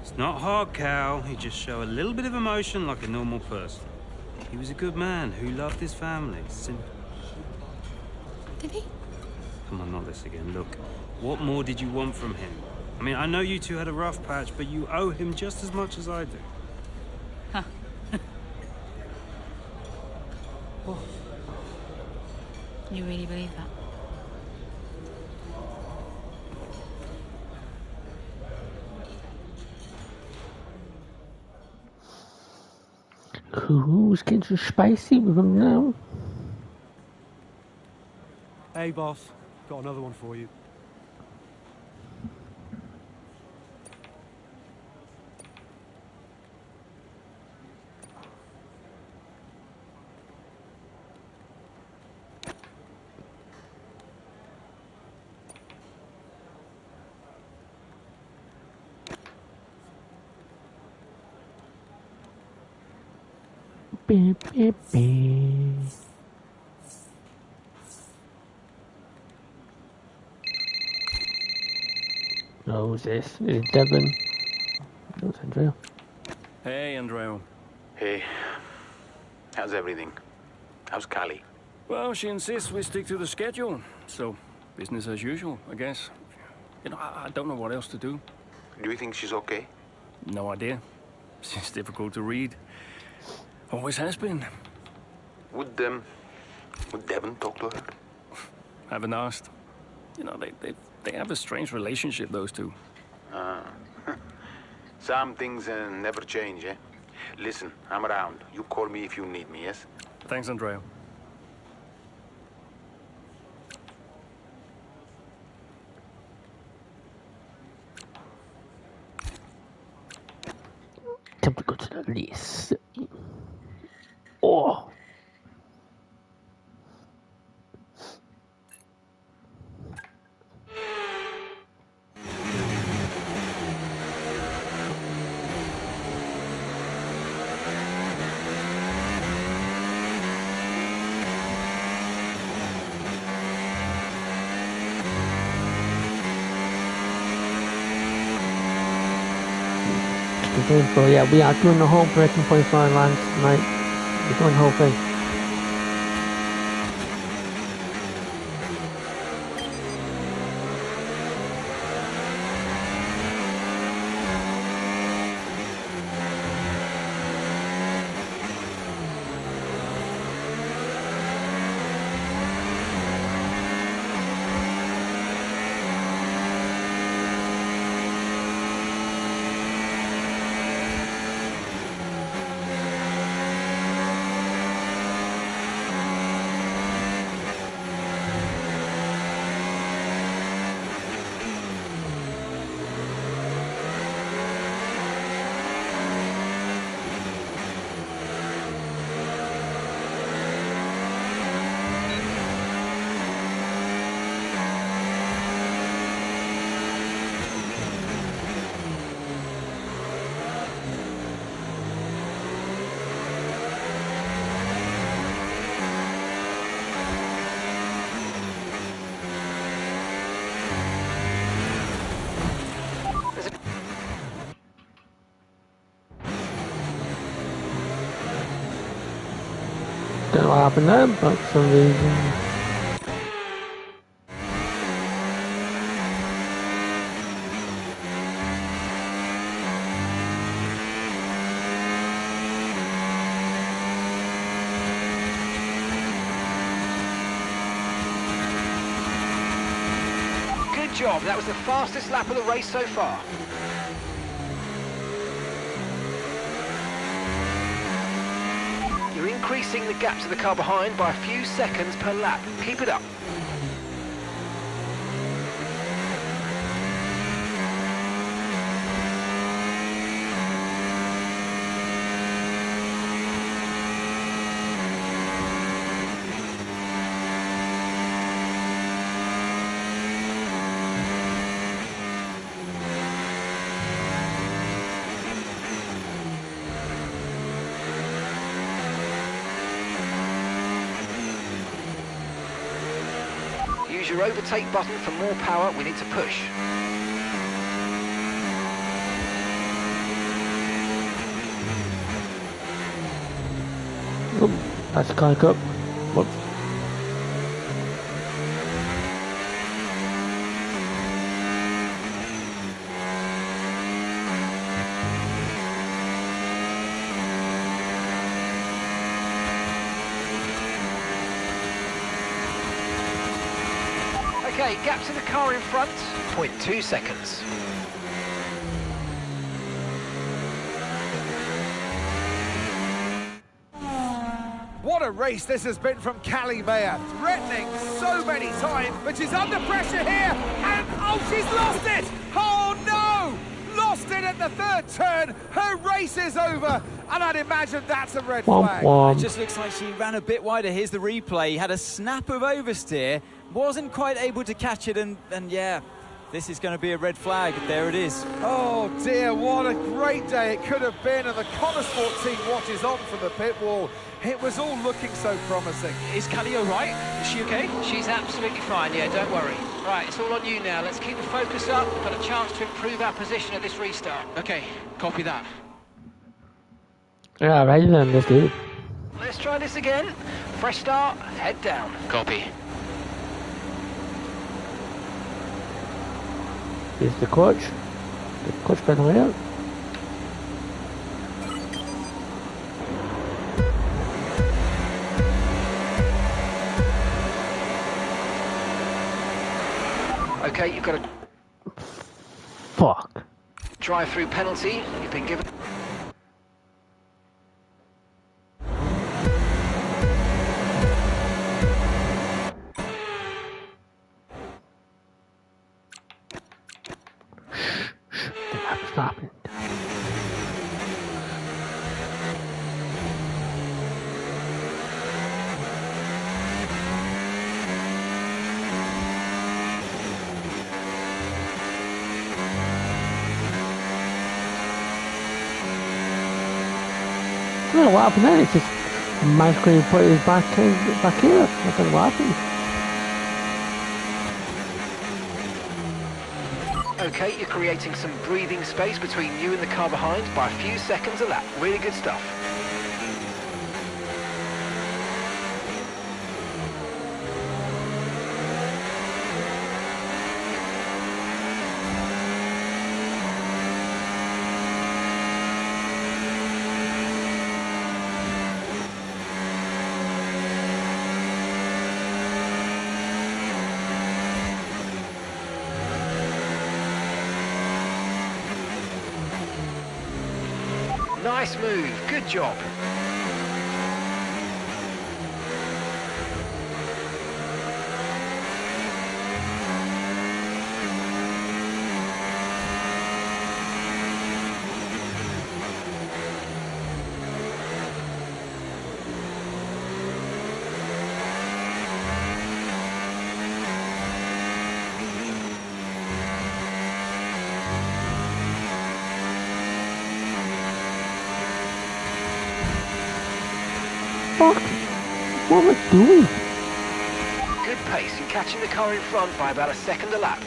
It's not hard, Cal. He just show a little bit of emotion like a normal person. He was a good man who loved his family. Simple. Did he? Come on, not this again. Look, what more did you want from him? I mean, I know you two had a rough patch, but you owe him just as much as I do. Huh. Oh. You really believe that? Who's getting so spicy with him now? Hey, boss. Got another one for you. Beep, beep, beep. Oh, who's this? Is it Devon? No, it's Andrea. Hey, Andrea. Hey, how's everything? How's Callie? Well, she insists we stick to the schedule, so business as usual, I guess. You know, I don't know what else to do. Do you think she's okay? No idea. She's difficult to read. Always has been. Would Devon talk to her? Haven't asked. You know, they have a strange relationship, those two. Some things never change, eh? Listen, I'm around. You call me if you need me, yes? Thanks, Andrea. Time to go to the list. Oh! So yeah, we are doing the whole Breaking Point Flying Line tonight. We're doing the whole thing. Don't know what happened there, but for some reason. Good job. That was the fastest lap of the race so far. You're increasing the gap to the car behind by a few seconds per lap. Keep it up. Use your overtake button for more power. We need to push. Oh, that's kind of up. Whoops. Okay, gap to the car in front, 0.2 seconds. What a race this has been from Callie Mayer, threatening so many times, but she's under pressure here, and oh, she's lost it! Oh no! Lost it at the third turn, her race is over, and I'd imagine that's a red flag. It just looks like she ran a bit wider. Here's the replay, had a snap of oversteer, wasn't quite able to catch it, and yeah, this is going to be a red flag. There it is. Oh dear, what a great day it could have been, and the Connosport team watches on from the pit wall. It was all looking so promising. Is Callie all right? Is she okay? She's absolutely fine, yeah, don't worry. Right, it's all on you now. Let's keep the focus up. We've got a chance to improve our position at this restart. Okay, copy that. Yeah, right then, let's do it. Let's try this again. Fresh start, head down. Copy. Here's the clutch pedal out. Okay, you've got a Fuck. drive-through penalty. You've been given. Stop it. I don't know what happened then, it's just magically put his back here. I don't know what happened. Okay, you're creating some breathing space between you and the car behind by a few seconds a lap. Really good stuff. Nice move, good job. Fuck! What am I doing? Good pace, you're catching the car in front by about a second a lap.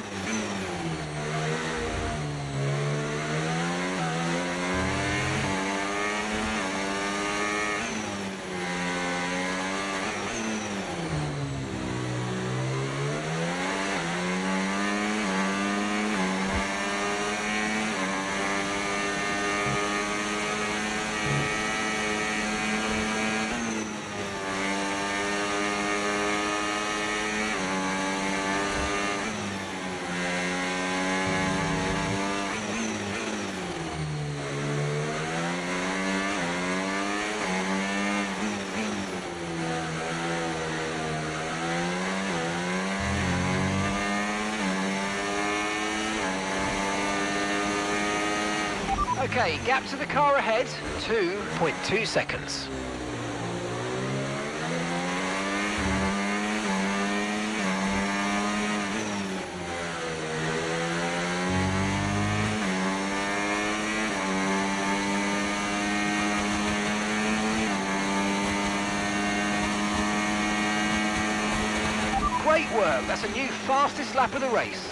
Okay, gap to the car ahead, 2.2 seconds. Great work, that's a new fastest lap of the race.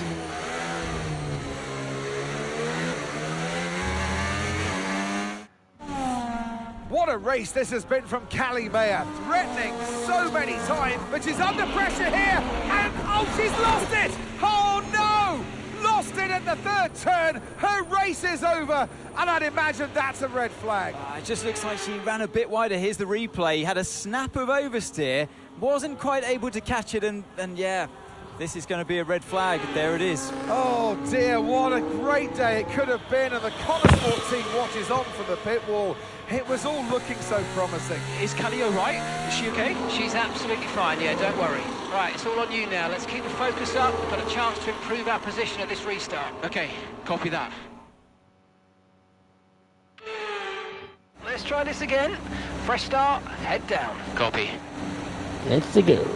What a race this has been from Callie Mayer, threatening so many times, but she's under pressure here, and oh, she's lost it! Oh no! Lost it at the third turn, her race is over, and I'd imagine that's a red flag. It just looks like she ran a bit wider. Here's the replay, had a snap of oversteer, wasn't quite able to catch it, and yeah, This is going to be a red flag. There it is. Oh dear, what a great day it could have been, and the Connosport team watches on from the pit wall. It was all looking so promising. Is Callie all right? Is she okay? She's absolutely fine, yeah, don't worry. Right, it's all on you now. Let's keep the focus up. We've got a chance to improve our position at this restart. Okay, copy that. Let's try this again. Fresh start, head down. Copy. Let's go.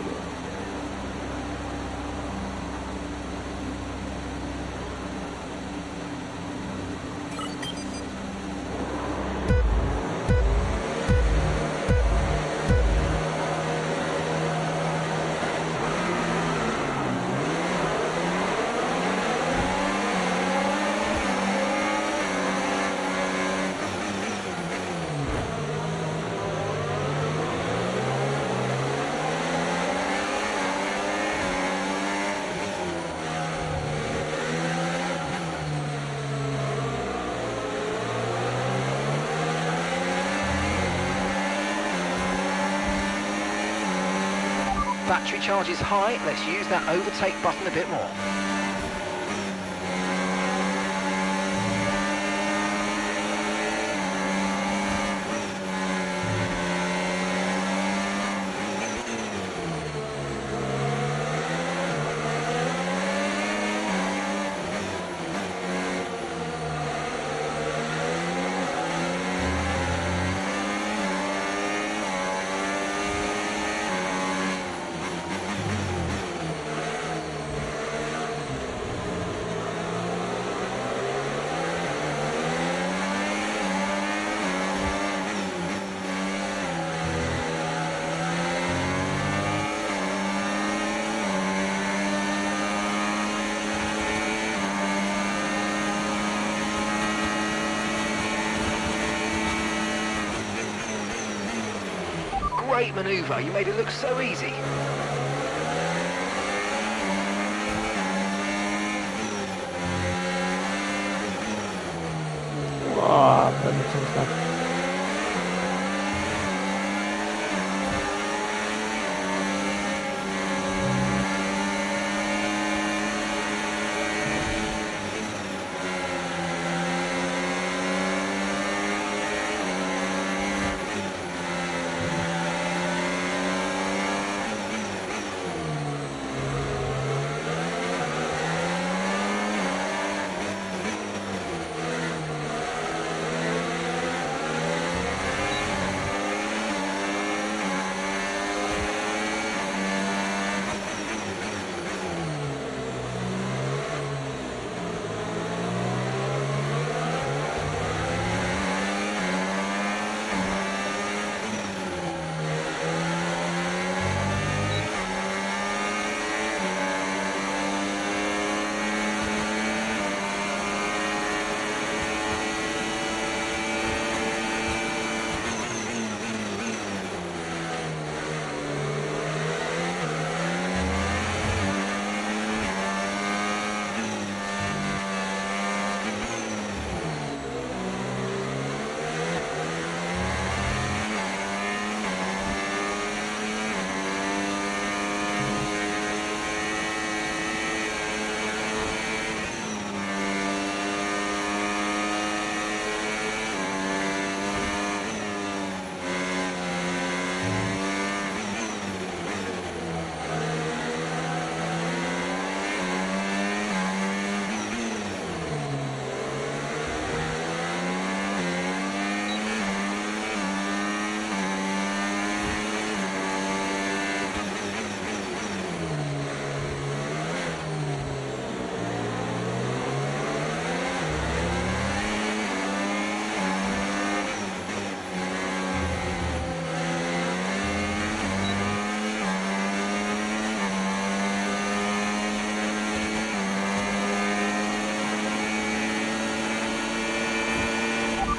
Battery charge is high. Let's use that overtake button a bit more. Great manoeuvre, you made it look so easy. Oh, that makes sense.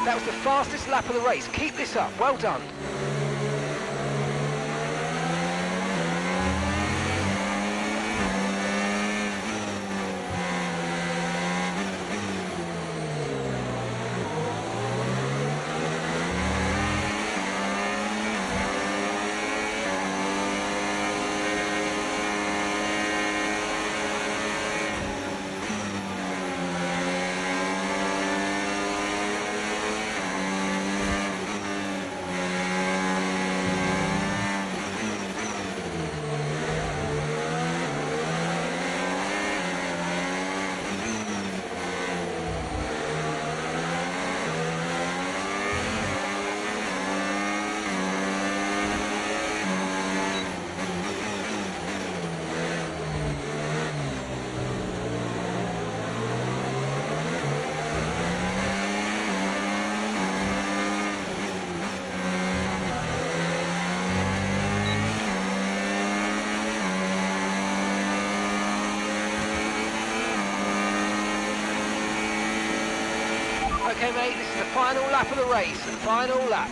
That was the fastest lap of the race. Keep this up. Well done. Okay, mate, this is the final lap of the race. Final lap.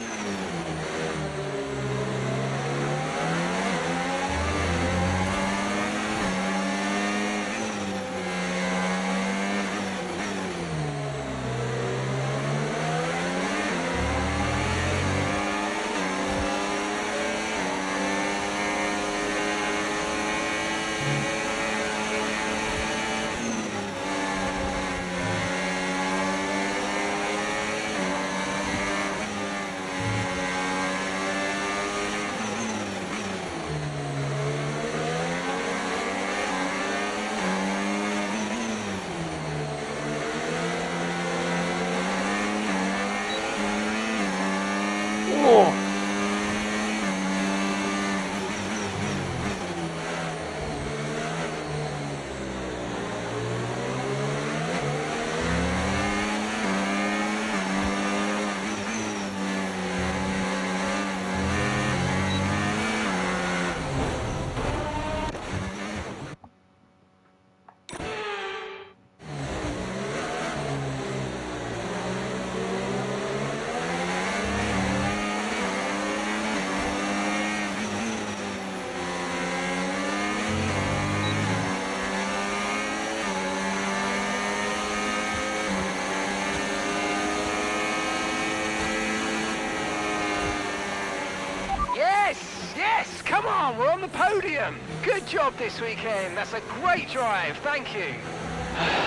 Yes, come on, we're on the podium. Good job this weekend. That's a great drive, thank you.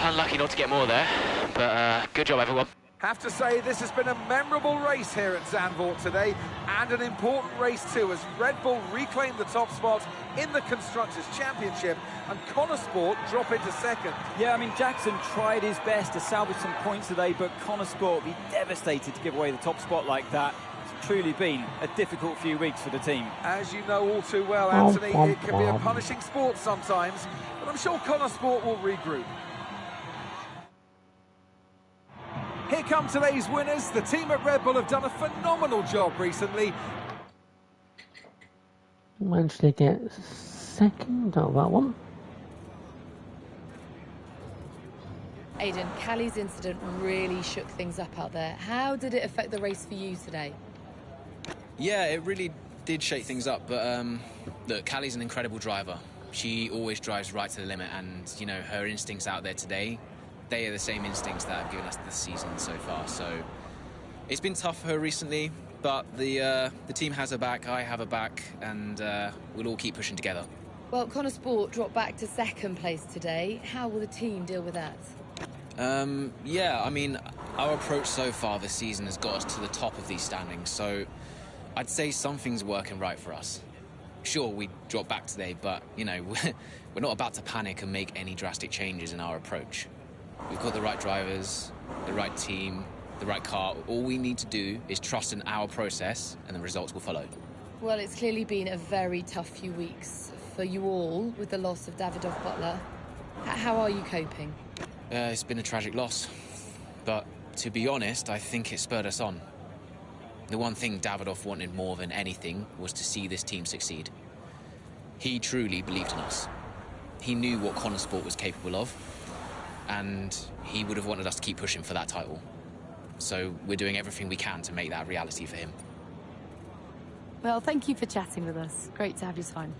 Unlucky not to get more there, but good job, everyone. Have to say, this has been a memorable race here at Zandvoort today, and an important race too, as Red Bull reclaimed the top spot in the Constructors' Championship, and Connor Sport drop into second. Yeah, I mean, Jackson tried his best to salvage some points today, but Connor Sport will be devastated to give away the top spot like that. It's truly been a difficult few weeks for the team. As you know all too well, Anthony, it can be a punishing sport sometimes, but I'm sure Connor Sport will regroup. Here come today's winners. The team at Red Bull have done a phenomenal job recently. Managed to get second on that one. Aidan, Callie's incident really shook things up out there. How did it affect the race for you today? Yeah, it really did shake things up, but look, Callie's an incredible driver. She always drives right to the limit, and, you know, her instincts out there today, they are the same instincts that have given us this season so far. So it's been tough for her recently, but the team has her back, I have her back, and we'll all keep pushing together. Well, Connor Sport dropped back to second place today. How will the team deal with that? Yeah, I mean, our approach so far this season has got us to the top of these standings, so I'd say something's working right for us. Sure, we dropped back today, but, you know, we're not about to panic and make any drastic changes in our approach. We've got the right drivers, the right team, the right car. All we need to do is trust in our process, and the results will follow. Well, it's clearly been a very tough few weeks for you all with the loss of Davidoff Butler. How are you coping? It's been a tragic loss, but to be honest, I think it spurred us on. The one thing Davidoff wanted more than anything was to see this team succeed. He truly believed in us. He knew what Connor Sport was capable of, and he would have wanted us to keep pushing for that title. So we're doing everything we can to make that a reality for him. Well, thank you for chatting with us. Great to have you time.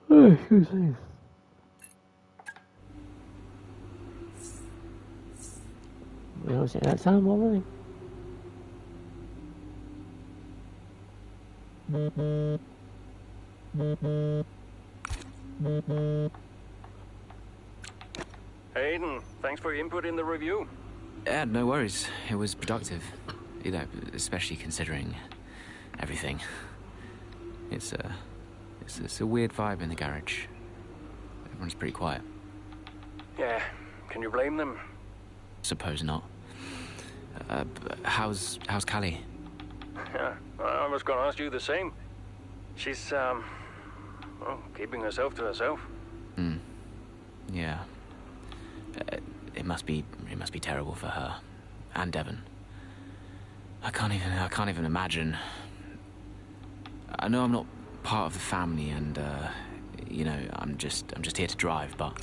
Oh, excuse me. We don't say that time already. Aidan, thanks for your input in the review. Yeah, no worries. It was productive. You know, especially considering everything. It's a weird vibe in the garage. Everyone's pretty quiet. Yeah, can you blame them? Suppose not. How's Callie? Yeah, I was going to ask you the same. She's, well, keeping herself to herself. Yeah. It must be terrible for her and Devon. I can't even imagine. I know I'm not part of the family, and you know, I'm just here to drive, but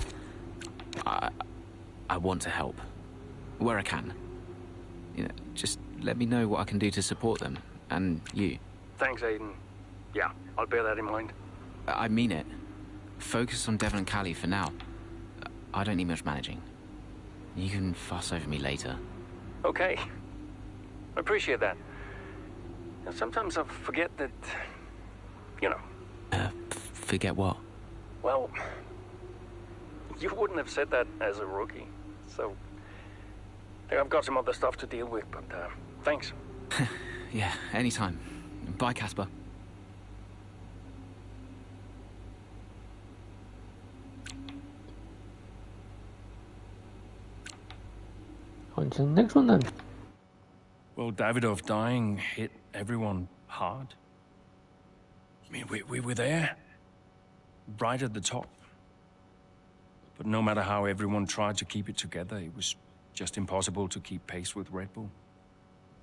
I want to help where I can. You know, just let me know what I can do to support them, and you. Thanks, Aiden. Yeah, I'll bear that in mind. I mean it. Focus on Devon and Callie for now. I don't need much managing. You can fuss over me later. Okay. I appreciate that. And sometimes I forget that, you know. Forget what? Well, you wouldn't have said that as a rookie. So, I think I've got some other stuff to deal with, but thanks. Yeah, anytime. Bye, Casper. On to the next one then. Well, Davidoff dying hit everyone hard. I mean, we were there, right at the top. But no matter how everyone tried to keep it together, it was just impossible to keep pace with Red Bull.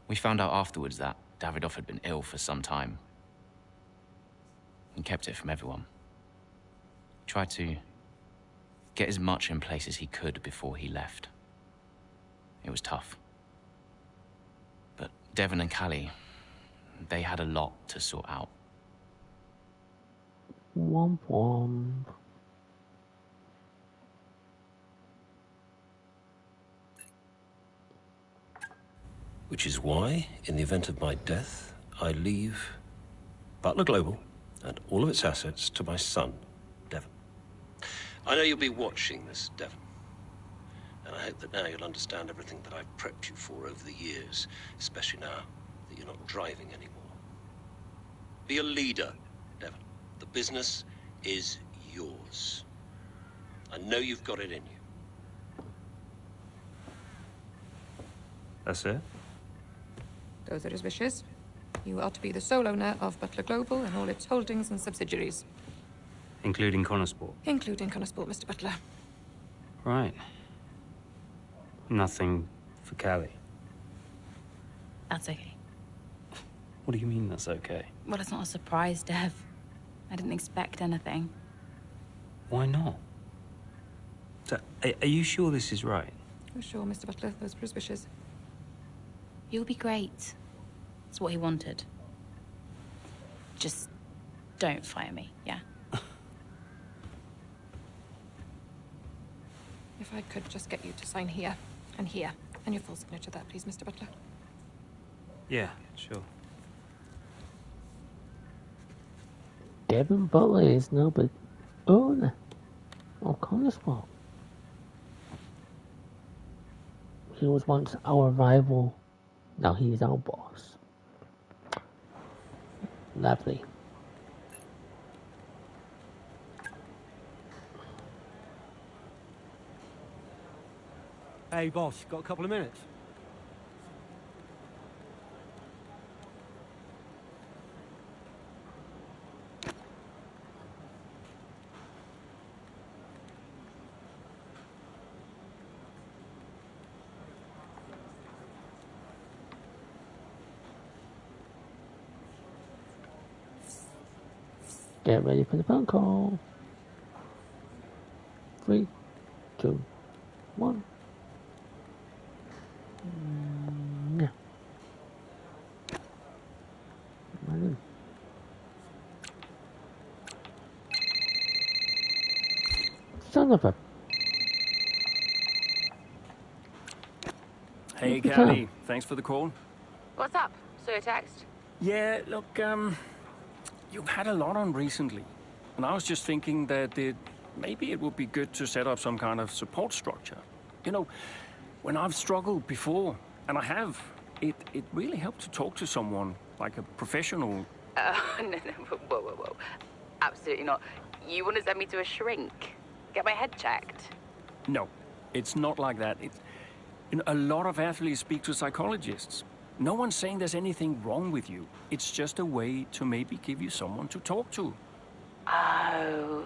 We found out afterwards that Davidoff had been ill for some time. He kept it from everyone. Tried to get as much in place as he could before he left. It was tough. But Devon and Callie, they had a lot to sort out. Womp womp. Which is why, in the event of my death, I leave Butler Global and all of its assets to my son, Devon. I know you'll be watching this, Devon. And I hope that now you'll understand everything that I've prepped you for over the years, especially now that you're not driving anymore. Be a leader, Devon. The business is yours. I know you've got it in you. That's it? Those are his wishes. You are to be the sole owner of Butler Global and all its holdings and subsidiaries. Including Connorsport? Including Connorsport, Mr. Butler. Right. Nothing for Callie? That's okay. What do you mean that's okay? Well, it's not a surprise, Dev. I didn't expect anything. Why not? So, are you sure this is right? Oh, sure, Mr. Butler. Those were his wishes. You'll be great. That's what he wanted. Just don't fire me, yeah? If I could just get you to sign here, and your full signature there, please, Mr. Butler. Yeah, sure. Devon Butler is now the owner of Connorsport. He was once our rival. Now he's our boss. Lovely. Hey, boss, got a couple of minutes? Get ready for the phone call. 3, 2, 1. Yeah. Son of a... Hey, Callie. Thanks for the call. What's up? Saw your text. Yeah, look, you've had a lot on recently. And I was just thinking that maybe it would be good to set up some kind of support structure. You know, when I've struggled before, and I have, it really helped to talk to someone, like a professional. No, whoa. Absolutely not. You want to send me to a shrink? Get my head checked? No, it's not like that. You know, a lot of athletes speak to psychologists. No one's saying there's anything wrong with you. It's just a way to maybe give you someone to talk to. Oh,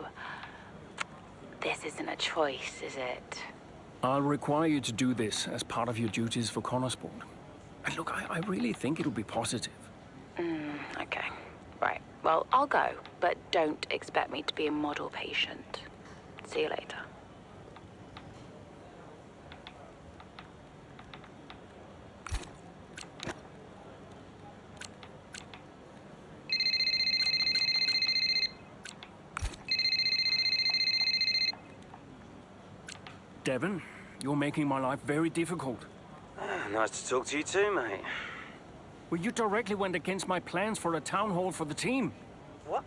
this isn't a choice, is it? I'll require you to do this as part of your duties for Connorsport. And look, I really think it'll be positive. Okay. Right. Well, I'll go, but don't expect me to be a model patient. See you later. Devon, you're making my life very difficult. Nice to talk to you too, mate. Well, you directly went against my plans for a town hall for the team. What?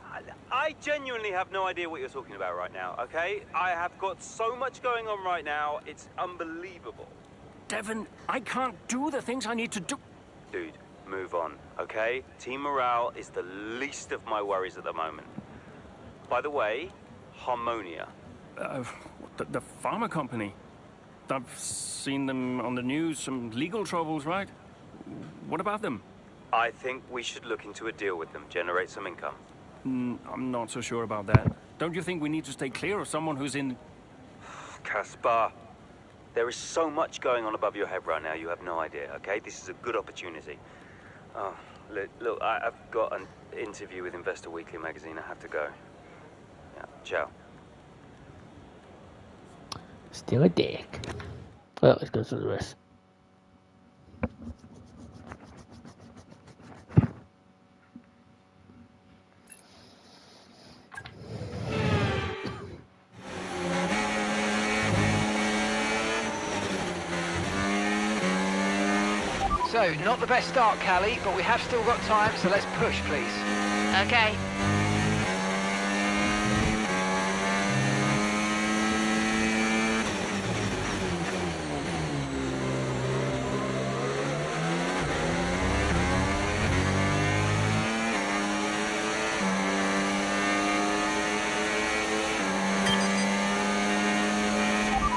I genuinely have no idea what you're talking about right now, okay? I have got so much going on right now, it's unbelievable. Devon, I can't do the things I need to do. Dude, move on, okay? Team morale is the least of my worries at the moment. By the way, Harmonia. The pharma company. I've seen them on the news, some legal troubles, right? What about them? I think we should look into a deal with them, generate some income. I'm not so sure about that. Don't you think we need to stay clear of someone who's in... Caspar, there is so much going on above your head right now, you have no idea, okay? This is a good opportunity. Oh, look, I've got an interview with Investor Weekly magazine. I have to go. Yeah, ciao. Still a dick. Well, let's go through the rest. So, not the best start, Callie, but we have still got time, so let's push, please. Okay.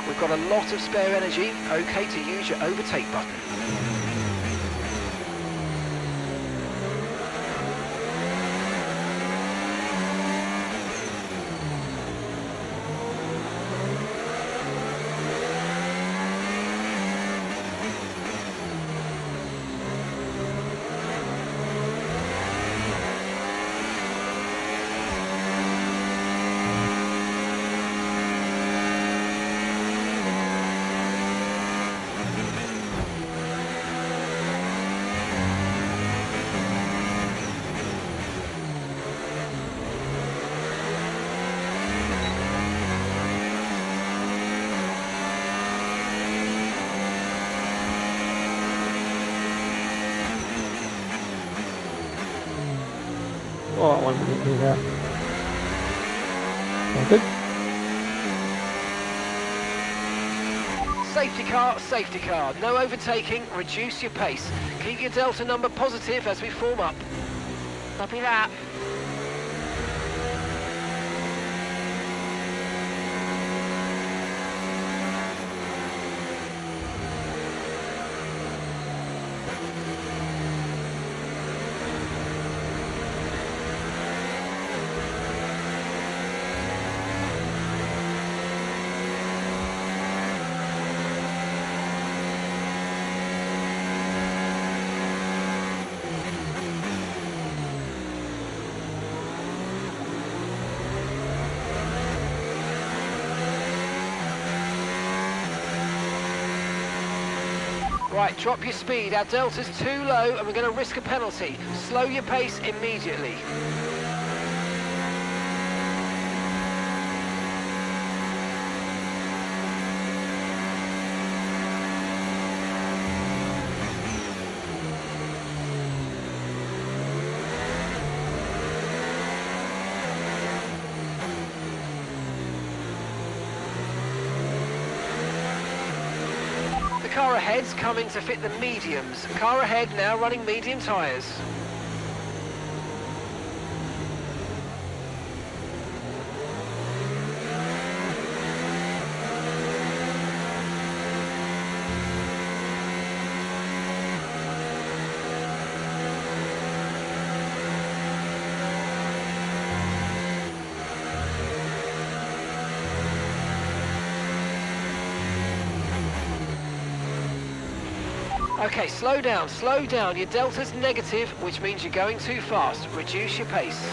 We've got a lot of spare energy, okay to use your overtake button. Oh, I wanted to do that. All good? Safety car, no overtaking, reduce your pace. Keep your delta number positive as we form up. Copy that. Right, drop your speed. Our delta's too low and we're going to risk a penalty. Slow your pace immediately. Car ahead's coming to fit the mediums. Car ahead now running medium tyres. Okay, slow down, slow down. Your delta's negative, which means you're going too fast. Reduce your pace.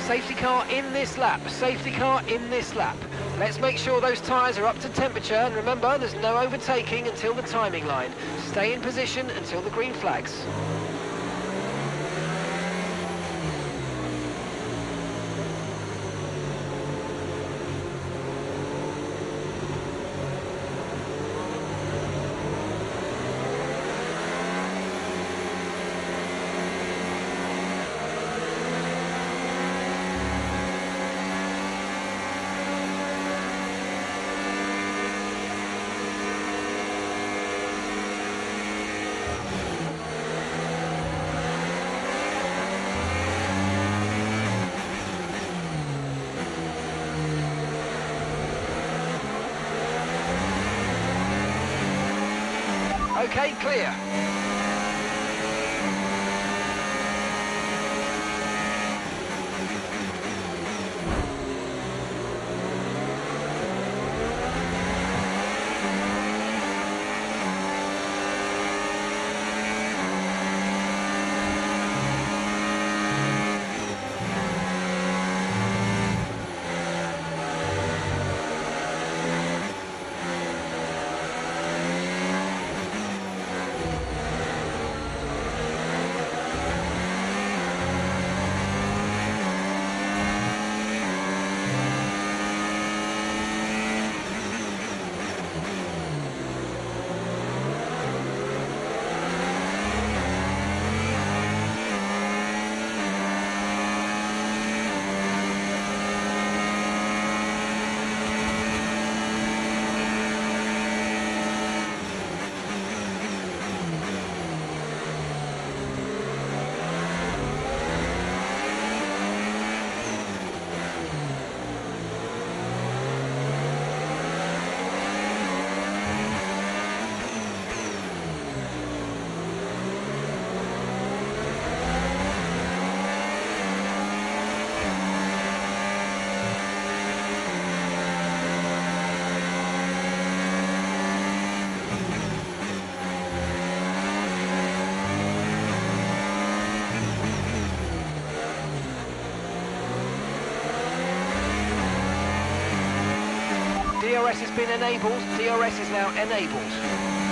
Safety car in this lap, safety car in this lap. Let's make sure those tyres are up to temperature, and remember, there's no overtaking until the timing line. Stay in position until the green flags. Okay, clear. DRS has been enabled. DRS is now enabled.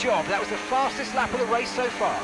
job. That was the fastest lap of the race so far.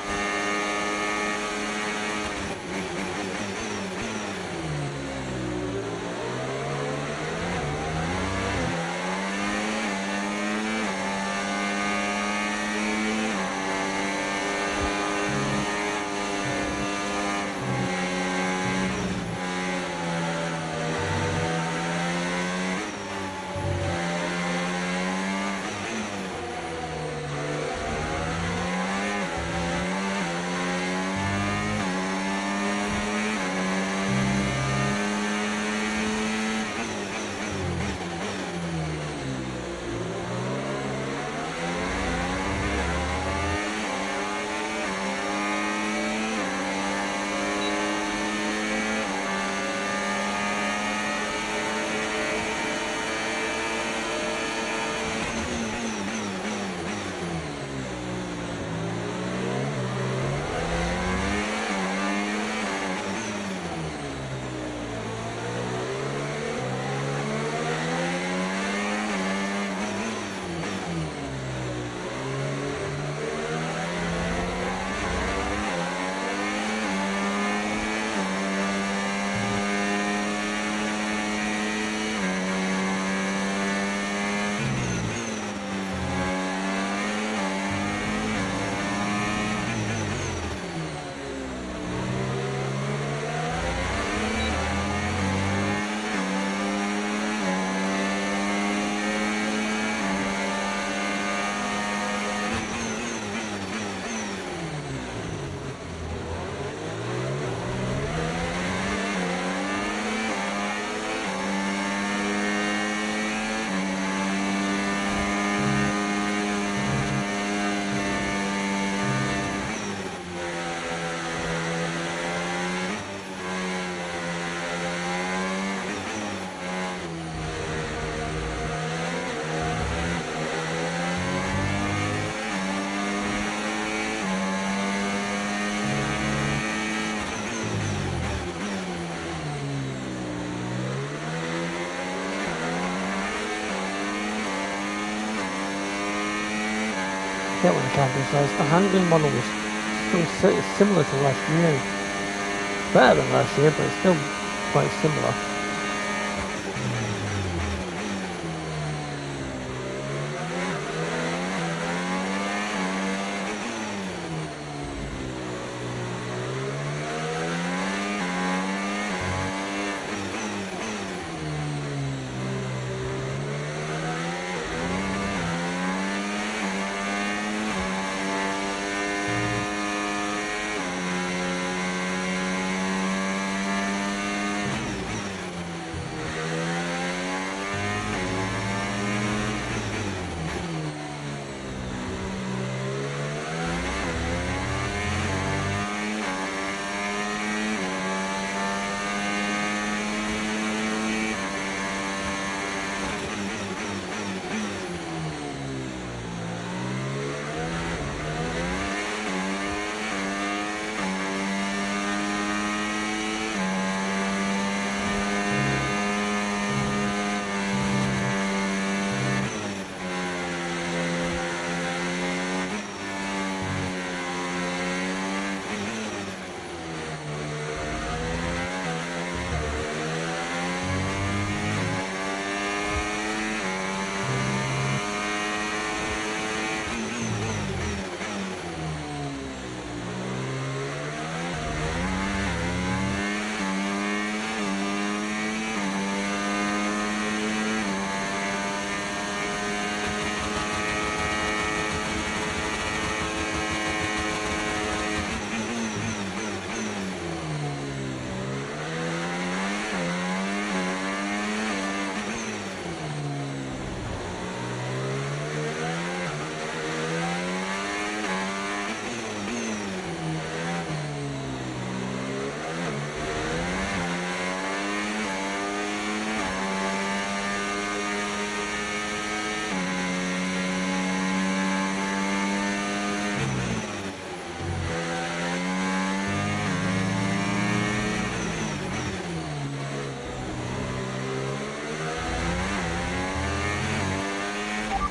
Get what the captain says. The handling model was still similar to last year. It's better than last year, but it's still quite similar.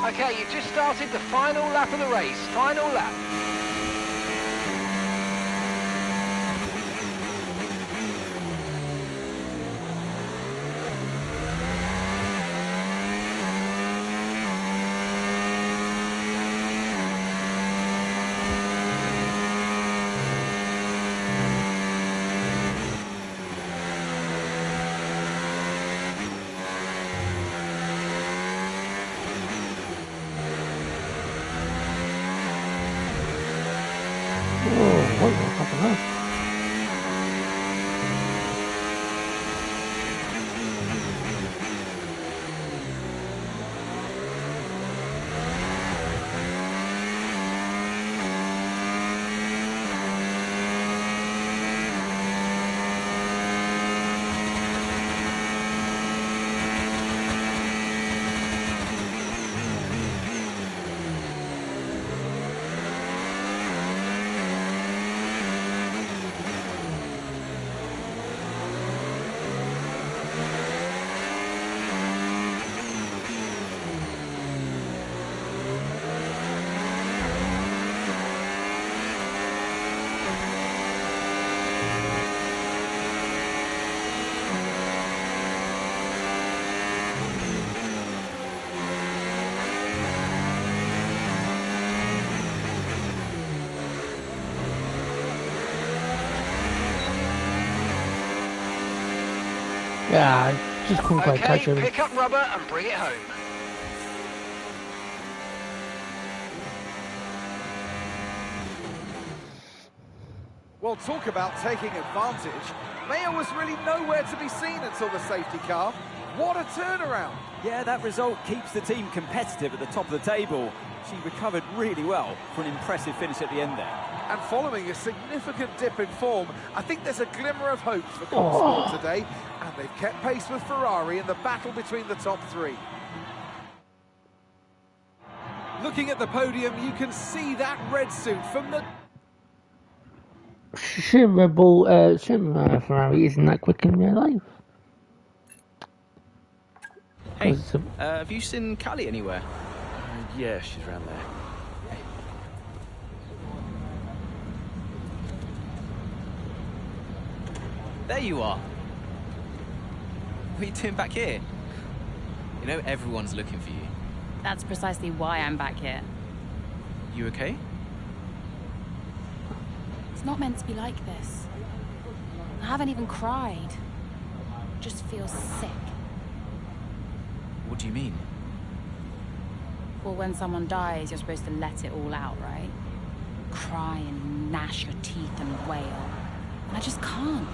Okay, you've just started the final lap of the race. Final lap. What the fuck is that? Yeah, I just couldn't quite catch him. Pick up rubber and bring it home. Well, talk about taking advantage. Mayer was really nowhere to be seen until the safety car. What a turnaround. Yeah, that result keeps the team competitive at the top of the table. She recovered really well for an impressive finish at the end there. And following a significant dip in form, I think there's a glimmer of hope for Consport today, and they've kept pace with Ferrari in the battle between the top three. Looking at the podium, you can see that red suit from the... Shame Ferrari isn't that quick in real life. Hey, have you seen Callie anywhere? Yeah, she's around there. There you are. What are you doing back here? You know everyone's looking for you. That's precisely why I'm back here. You okay? It's not meant to be like this. I haven't even cried. Just feel sick. What do you mean? Well, when someone dies, you're supposed to let it all out, right? Cry and gnash your teeth and wail. And I just can't.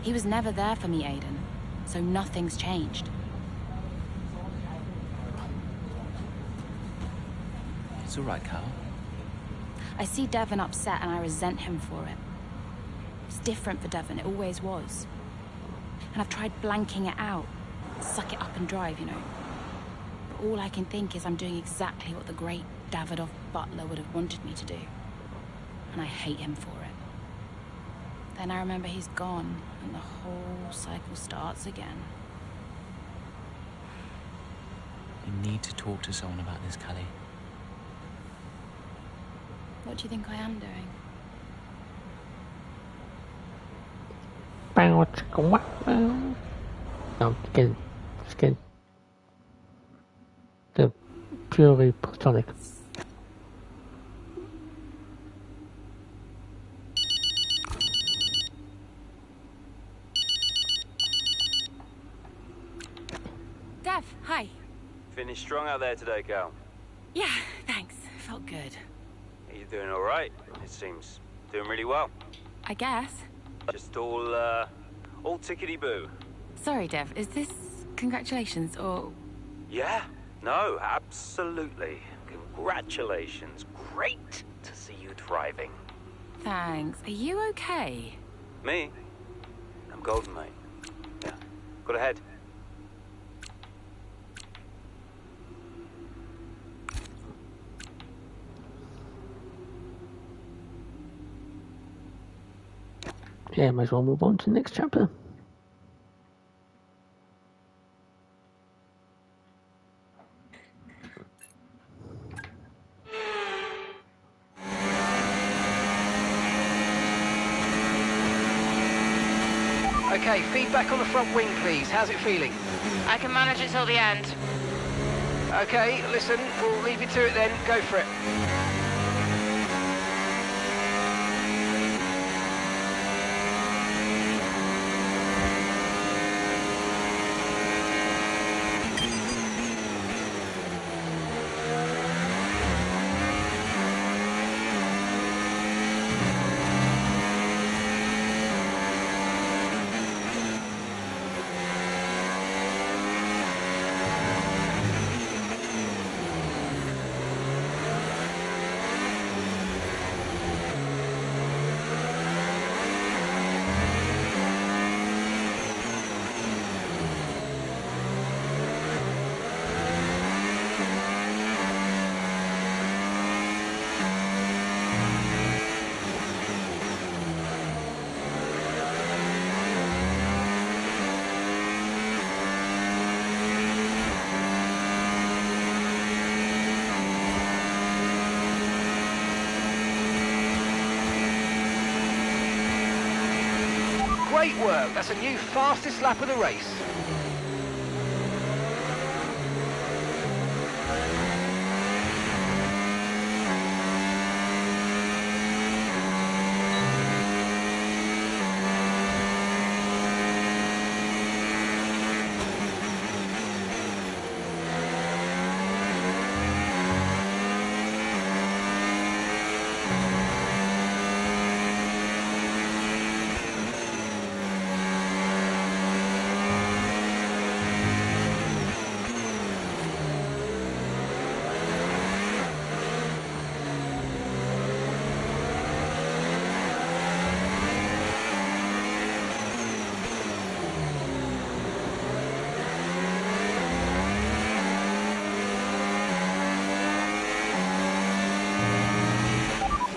He was never there for me, Aiden. So nothing's changed. It's all right, Carl. I see Devon upset and I resent him for it. It's different for Devon, it always was. And I've tried blanking it out. Suck it up and drive, you know. But all I can think is I'm doing exactly what the great Davidoff Butler would have wanted me to do. And I hate him for it. Then I remember he's gone, and the whole cycle starts again. You need to talk to someone about this, Callie. What do you think I am doing? No, just kidding. Just kidding. They're purely platonic. Dev, hi. Finished strong out there today, Cal. Yeah, thanks. Felt good. You're doing all right, it seems. Doing really well. I guess. Just all tickety-boo. Sorry, Dev. Is this congratulations or... Yeah, no, absolutely. Congratulations. Great to see you thriving. Thanks. Are you okay? Me? I'm golden, mate. Yeah, got ahead. Yeah, might as well move on to the next chapter. Okay, feedback on the front wing, please. How's it feeling? I can manage it till the end. Okay, listen, we'll leave you to it then. Go for it. Great work. That's a new fastest lap of the race.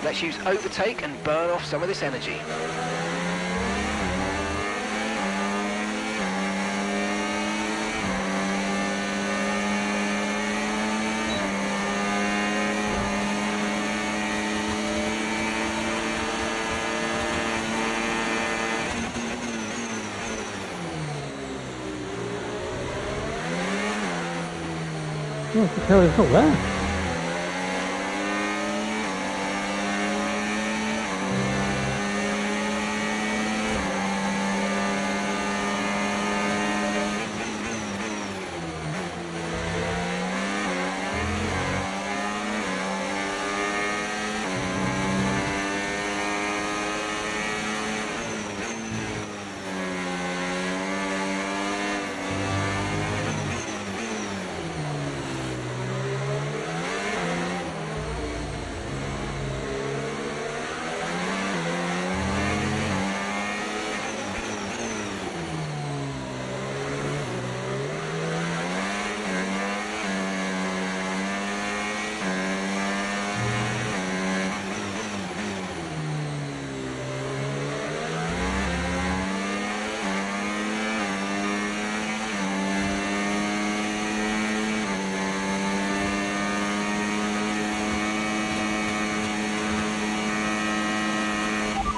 Let's use overtake and burn off some of this energy. Oh, the hell is not there?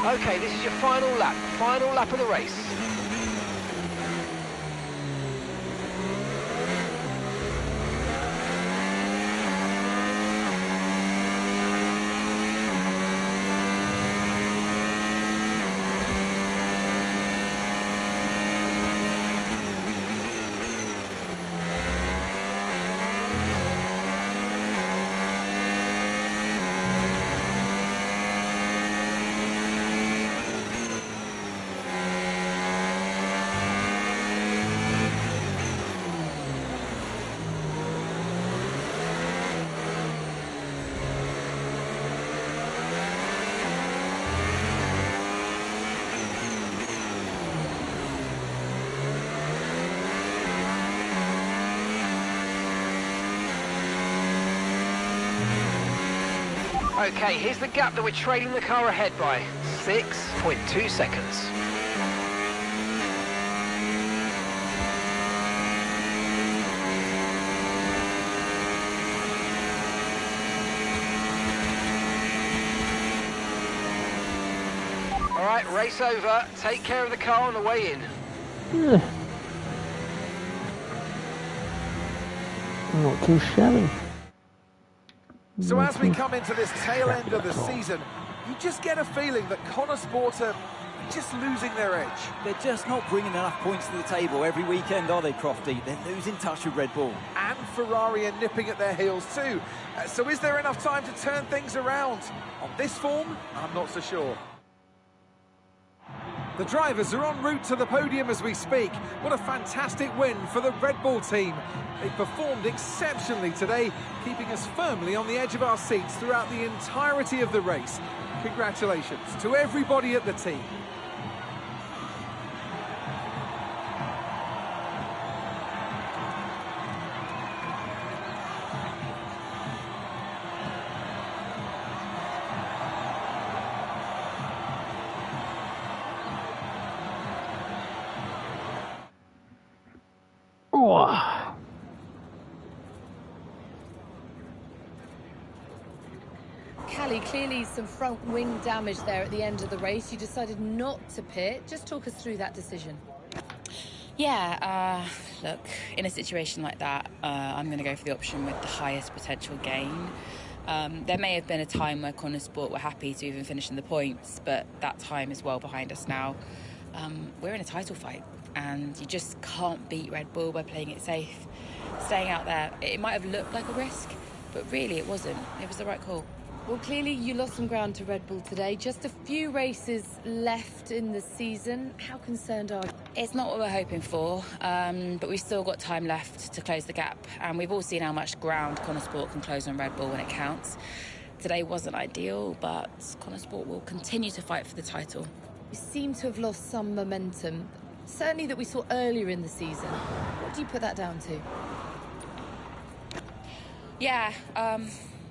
Okay, this is your final lap of the race. Okay, here's the gap that we're trailing the car ahead by. 6.2 seconds. All right, Right, race over. Take care of the car on the way in. Yeah. Not too shabby. So as we come into this tail end of the season, you just get a feeling that Connor Sport are just losing their edge. They're just not bringing enough points to the table every weekend, are they, Crofty? They're losing touch with Red Bull. And Ferrari are nipping at their heels too. So is there enough time to turn things around? On this form, I'm not so sure. The drivers are en route to the podium as we speak. What a fantastic win for the Red Bull team. They performed exceptionally today, keeping us firmly on the edge of our seats throughout the entirety of the race. Congratulations to everybody at the team. Callie, clearly some front wing damage there at the end of the race. You decided not to pit. Just talk us through that decision. Yeah, look, in a situation like that, I'm going to go for the option with the highest potential gain. There may have been a time where Connor Sport were happy to even finish in the points, but that time is well behind us now. We're in a title fight, and you just can't beat Red Bull by playing it safe. Staying out there, it might have looked like a risk, but really it wasn't. It was the right call. Well, clearly you lost some ground to Red Bull today. Just a few races left in the season. How concerned are you? It's not what we're hoping for, but we've still got time left to close the gap. And we've all seen how much ground Connor Sport can close on Red Bull when it counts. Today wasn't ideal, but Connor Sport will continue to fight for the title. You seem to have lost some momentum, certainly that we saw earlier in the season. What do you put that down to? Yeah,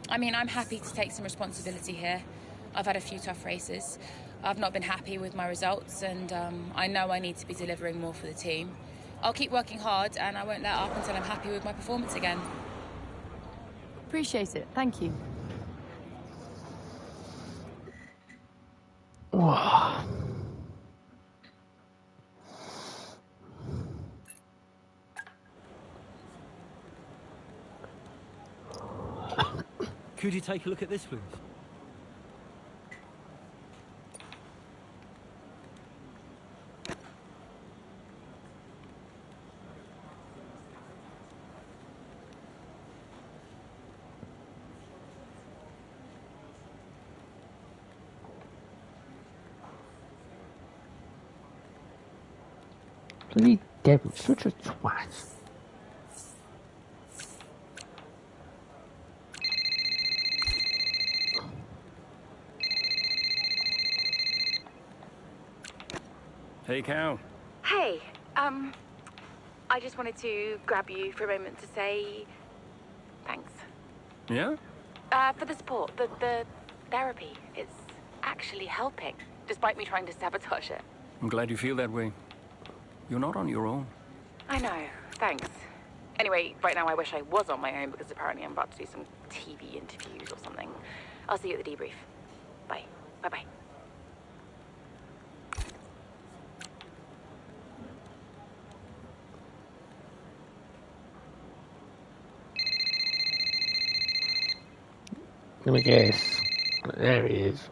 I mean, I'm happy to take some responsibility here. I've had a few tough races. I've not been happy with my results, and I know I need to be delivering more for the team. I'll keep working hard, and I won't let up until I'm happy with my performance again. Appreciate it. Thank you. Could you take a look at this, please? Bloody Devin, such a twat. Hey, Cal. Hey, I just wanted to grab you for a moment to say thanks. Yeah? For the support, the therapy. It's actually helping, despite me trying to sabotage it. I'm glad you feel that way. You're not on your own. I know, thanks. Anyway, right now I wish I was on my own because apparently I'm about to do some TV interviews or something. I'll see you at the debrief. Bye. Bye-bye. Let me guess. There he is.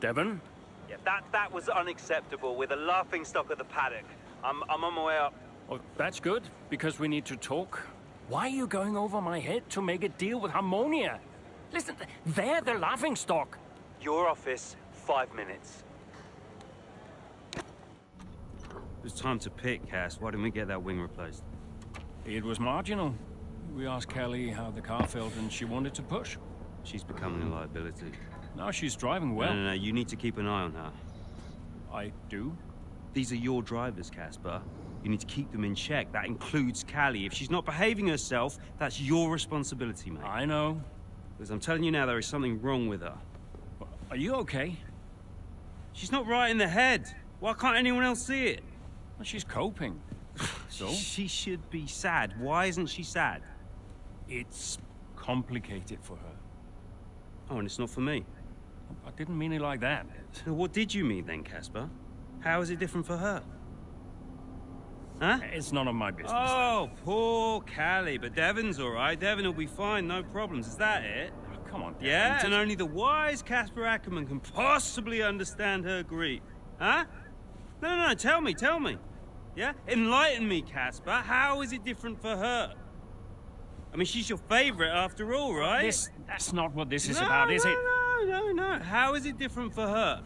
Devon? Yeah, that was unacceptable with a laughing stock at the paddock. I'm on my way up. Oh, that's good, because we need to talk. Why are you going over my head to make a deal with Harmonia? Listen, they're the laughing stock. Your office, 5 minutes. It's time to pick, Cass. Why didn't we get that wing replaced? It was marginal. We asked Callie how the car felt, and she wanted to push. She's becoming a liability. Now she's driving well. No, you need to keep an eye on her. I do? These are your drivers, Casper. You need to keep them in check. That includes Callie. If she's not behaving herself, that's your responsibility, mate. I know. Because I'm telling you now, there is something wrong with her. Are you okay? She's not right in the head. Why can't anyone else see it? Well, she's coping. So? She should be sad. Why isn't she sad? It's complicated for her. Oh, and it's not for me. I didn't mean it like that. So what did you mean then, Casper? How is it different for her? Huh? It's none of my business. Oh, poor Callie. But Devon's all right. Devon will be fine, no problems. Is that it? Oh, come on, Devon. Yeah, and only the wise Casper Ackerman can possibly understand her grief. Huh? No, tell me. Yeah? Enlighten me, Casper. How is it different for her? I mean, she's your favourite after all, right? That's not what this is about, is it? No. How is it different for her?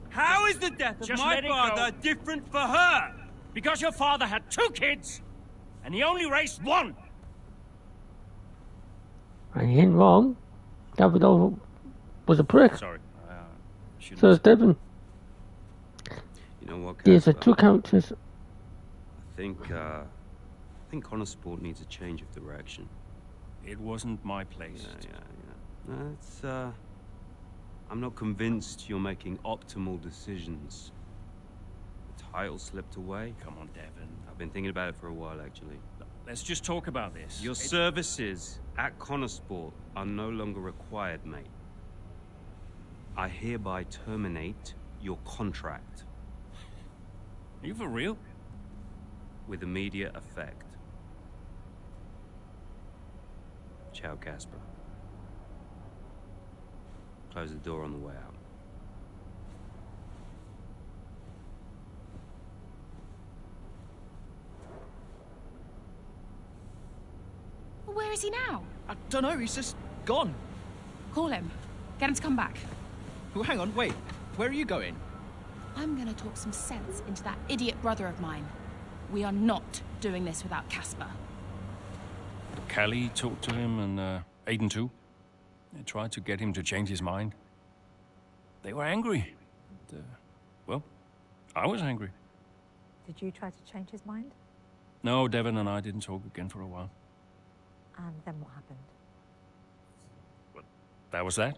How is the death of just my let it father go. different for her? Because your father had 2 kids, and he only raised 1. And he ain't wrong. Davidoff was a prick. Sorry. So is Devon. You know what, These are Casper? 2 characters. I think Connor Sport needs a change of direction. It wasn't my place. Yeah. No, it's, I'm not convinced you're making optimal decisions. The title slipped away. Come on, Devon. I've been thinking about it for a while, actually. Let's just talk about this. Your services at Connor Sport are no longer required, mate. I hereby terminate your contract. Are you for real? With immediate effect. Ciao, Casper. Close the door on the way out. Where is he now? I don't know, he's just gone. Call him. Get him to come back. Oh, hang on, wait. Where are you going? I'm gonna talk some sense into that idiot brother of mine. We are not doing this without Casper. Callie talked to him, and Aiden too. They tried to get him to change his mind. They were angry. And, well, I was angry. Did you try to change his mind? No, Devon and I didn't talk again for a while. And then what happened? That was that.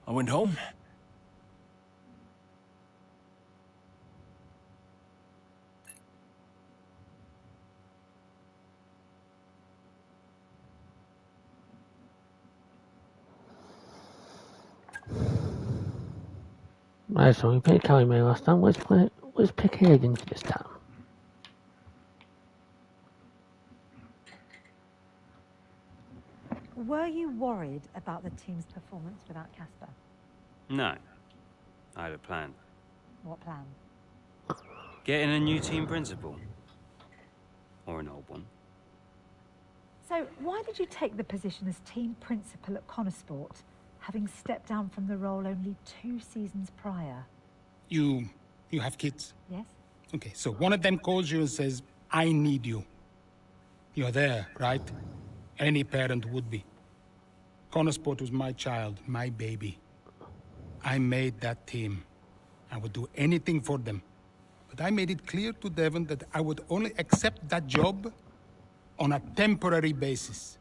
I went home. Right, so we picked Callie May last time. Let's pick Hayden this time. Were you worried about the team's performance without Casper? No. I had a plan. What plan? Getting a new team principal. Or an old one. So, why did you take the position as team principal at Connor Sport, having stepped down from the role only 2 seasons prior? You have kids? Yes. Okay, so one of them calls you and says, I need you. You're there, right? Any parent would be. Connor Sport was my child, my baby. I made that team. I would do anything for them. But I made it clear to Devon that I would only accept that job on a temporary basis.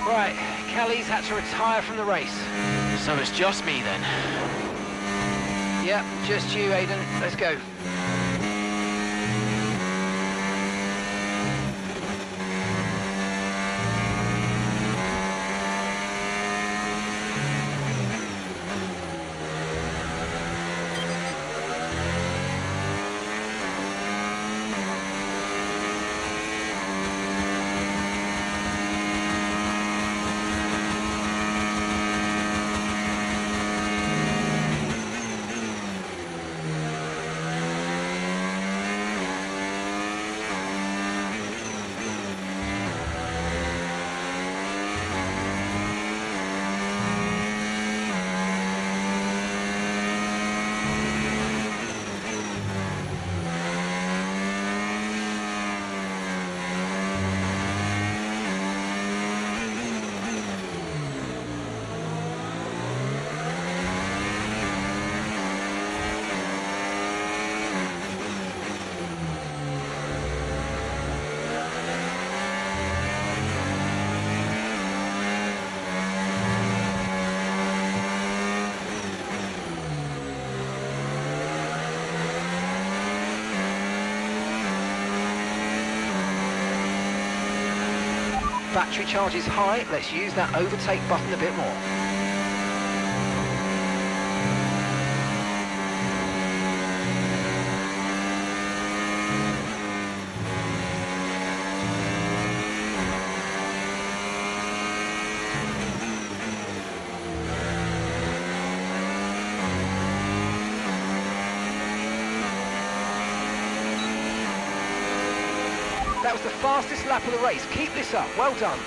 Right, Callie's had to retire from the race. So it's just me then? Yep, just you, Aiden. Let's go. battery charge is high. Let's use that overtake button a bit more. That was the fastest lap of the race. Keep this up. Well done.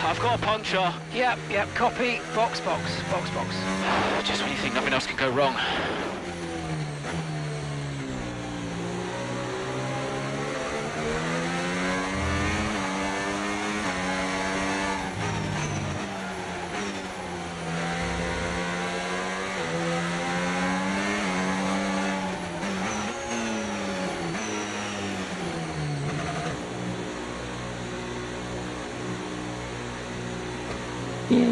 I've got a puncture. Yep, copy. Box. Just when you think nothing else can go wrong. Yay!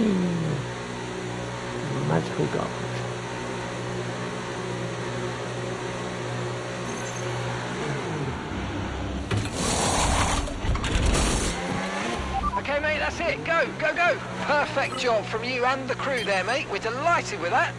Magical garbage. Okay, mate, that's it. Go. Perfect job from you and the crew there, mate. We're delighted with that.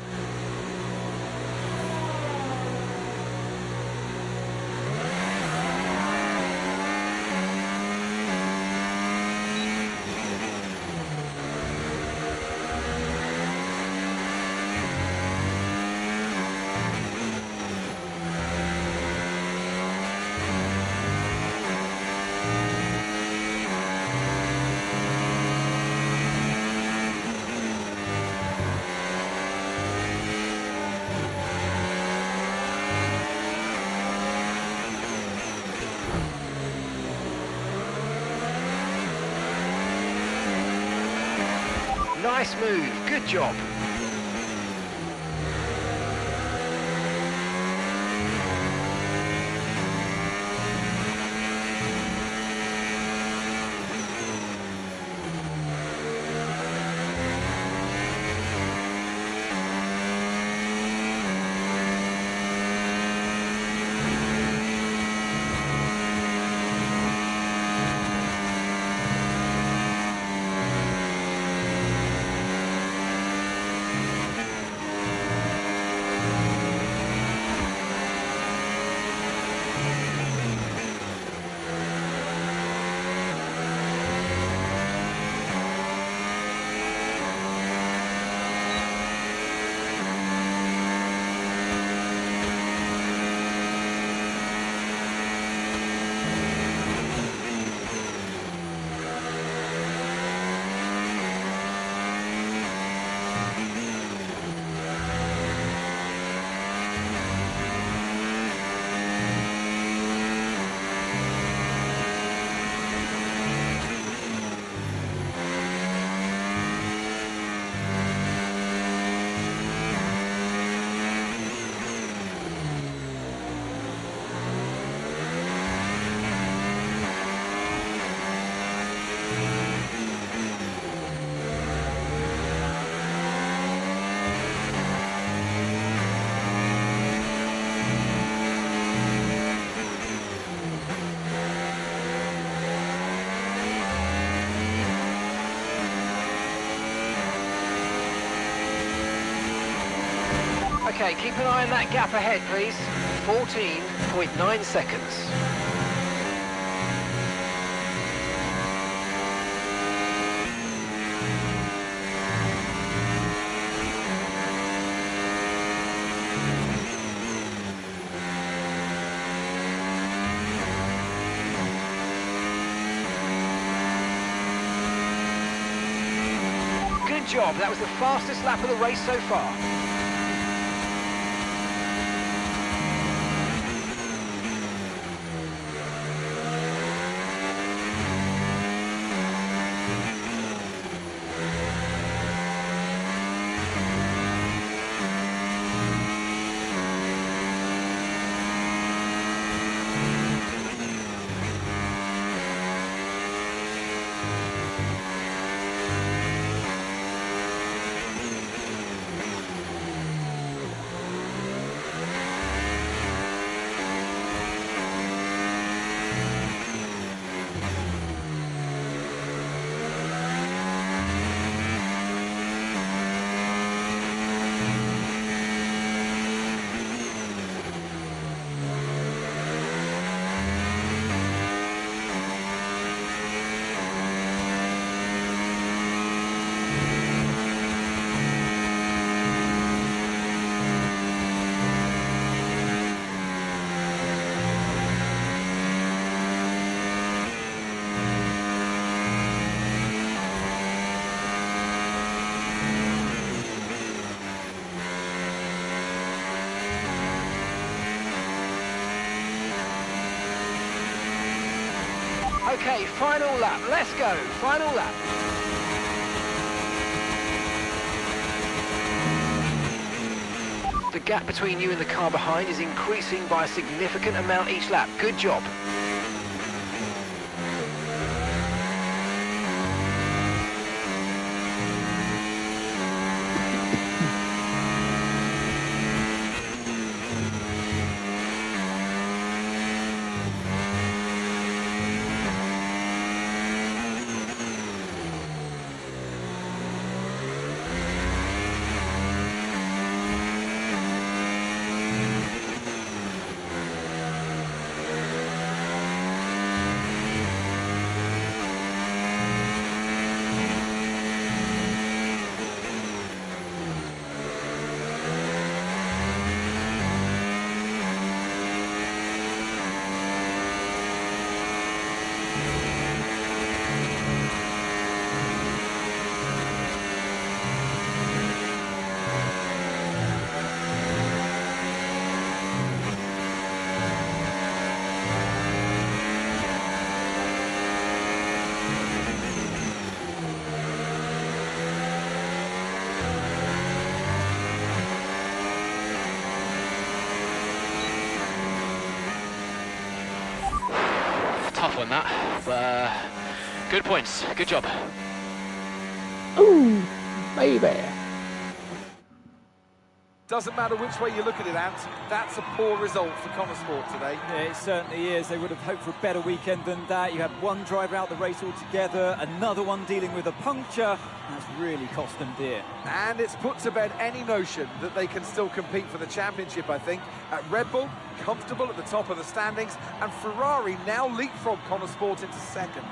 Nice move, good job. Okay, keep an eye on that gap ahead, please. 14.9 seconds. job. That was the fastest lap of the race so far. Okay, final lap. Let's go. Final lap. The gap between you and the car behind is increasing by a significant amount each lap. Good job. Tough one that, but good points, good job. Ooh, baby. Doesn't matter which way you look at it, Ant, that's a poor result for Connosport today. Yeah, it certainly is. They would have hoped for a better weekend than that. You had one driver out the race altogether, another one dealing with a puncture. That's really cost them dear. And it's put to bed any notion that they can still compete for the championship, I think. At Red Bull, comfortable at the top of the standings, and Ferrari now leapfrog Connosport into second.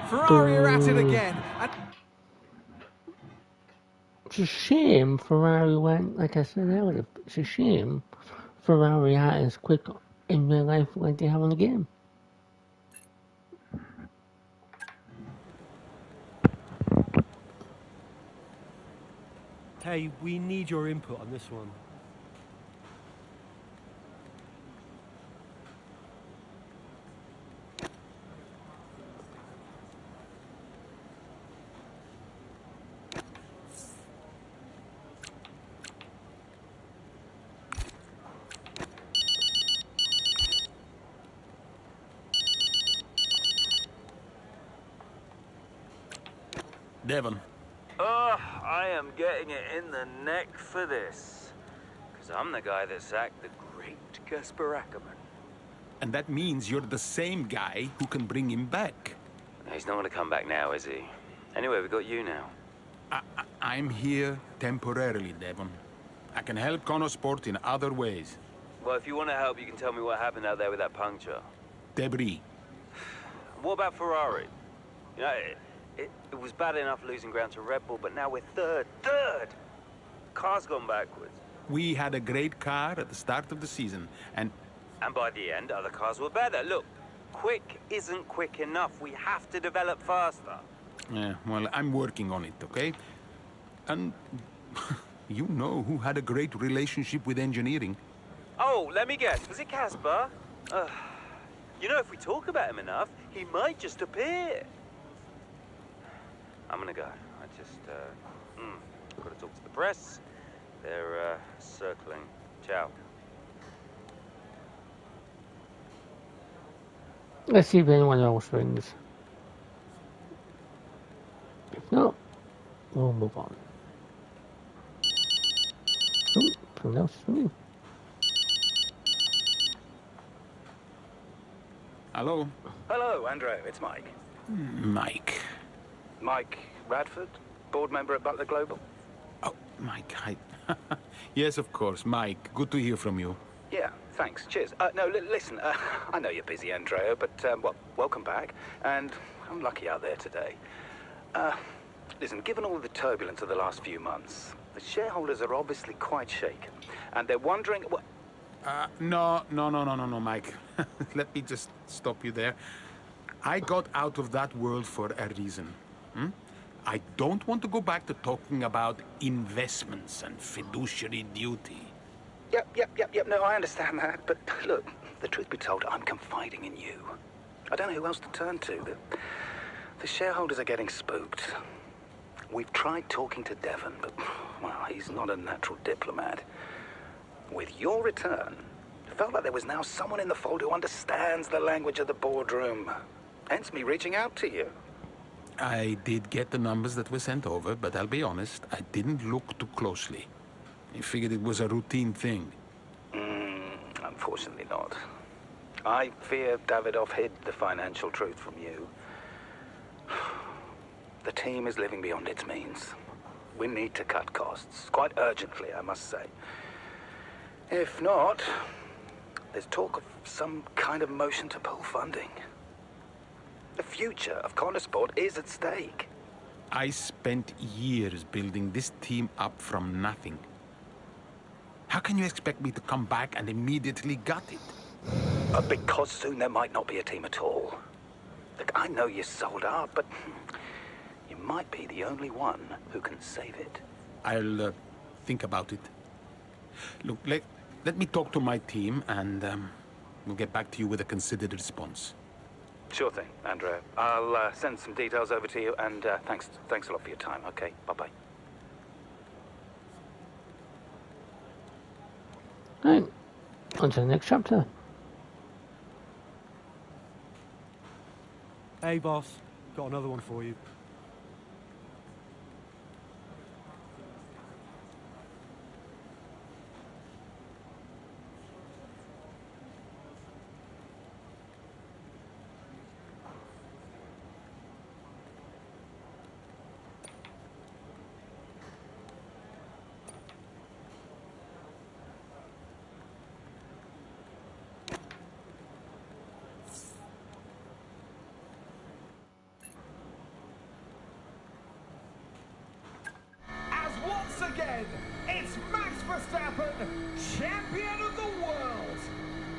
Ferrari are at it again. And it's a shame Ferrari went, like I said earlier, it's a shame Ferrari aren't as quick in real life like they have in the game. Hey, we need your input on this one. Devon. I am getting it in the neck for this. Because I'm the guy that sacked the great Casper Ackerman. And that means you're the same guy who can bring him back. He's not going to come back now, is he? Anyway, we got you now. I'm here temporarily, Devon. I can help Connosport in other ways. Well, if you want to help, you can tell me what happened out there with that puncture. Debris. What about Ferrari? You know, it was bad enough losing ground to Red Bull, but now we're third. Car's gone backwards. We had a great car at the start of the season, and by the end, other cars were better. Look, quick isn't quick enough. We have to develop faster. Yeah, well, I'm working on it, okay? And you know who had a great relationship with engineering. Oh, let me guess. Was it Caspar? You know, if we talk about him enough, he might just appear. I'm gonna go. I just, gotta talk to the press. They're, circling. Ciao. Let's see if anyone else rings. If not, we'll move on. Oh, someone else is ringing. Hello? Hello, Andrew. It's Mike. Mike. Mike Radford, board member at Butler Global. Oh, Mike, hi. Yes, of course. Mike, good to hear from you. Yeah, thanks. Cheers. No, listen, I know you're busy, Andrea, but, well, welcome back. And I'm lucky out there today. Listen, given all the turbulence of the last few months, the shareholders are obviously quite shaken. And they're wondering... No, Mike. Let me just stop you there. I got out of that world for a reason. I don't want to go back to talking about investments and fiduciary duty. Yep. No, I understand that. But look, the truth be told, I'm confiding in you. I don't know who else to turn to. The shareholders are getting spooked. We've tried talking to Devon, but, well, he's not a natural diplomat. With your return, it felt like there was now someone in the fold who understands the language of the boardroom. Hence me reaching out to you. I did get the numbers that were sent over, but I'll be honest, I didn't look too closely. I figured it was a routine thing. Unfortunately not. I fear Davidoff hid the financial truth from you. The team is living beyond its means. We need to cut costs, quite urgently, I must say. If not, there's talk of some kind of motion to pull funding. The future of Connosport is at stake. I spent years building this team up from nothing. How can you expect me to come back and immediately gut it? Because soon there might not be a team at all. Look, I know you're sold out, but you might be the only one who can save it. I'll think about it. Look, let me talk to my team, and we'll get back to you with a considered response. Sure thing, Andrea. I'll send some details over to you, and thanks a lot for your time. Okay, bye-bye. Right, on to the next chapter. Hey, boss. Got another one for you. Again, it's Max Verstappen, champion of the world.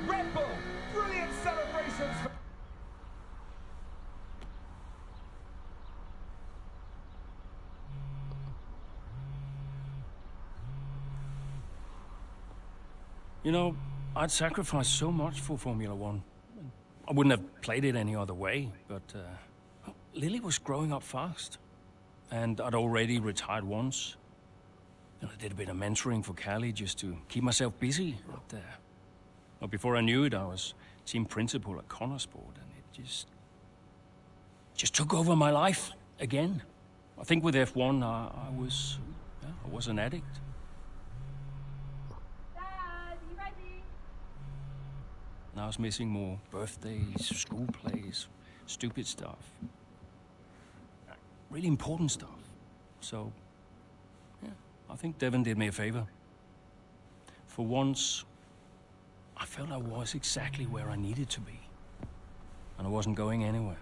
Red Bull, brilliant celebrations. You know, I'd sacrificed so much for Formula One. I wouldn't have played it any other way, but Lily was growing up fast. And I'd already retired once. And I did a bit of mentoring for Callie just to keep myself busy. But, well, before I knew it, I was team principal at Connosport, and it just took over my life again. I think with F1, I was an addict. Dad, you ready? And I was missing more birthdays, school plays, stupid stuff. Really important stuff. So, yeah, I think Devon did me a favor. For once, I felt I was exactly where I needed to be. And I wasn't going anywhere.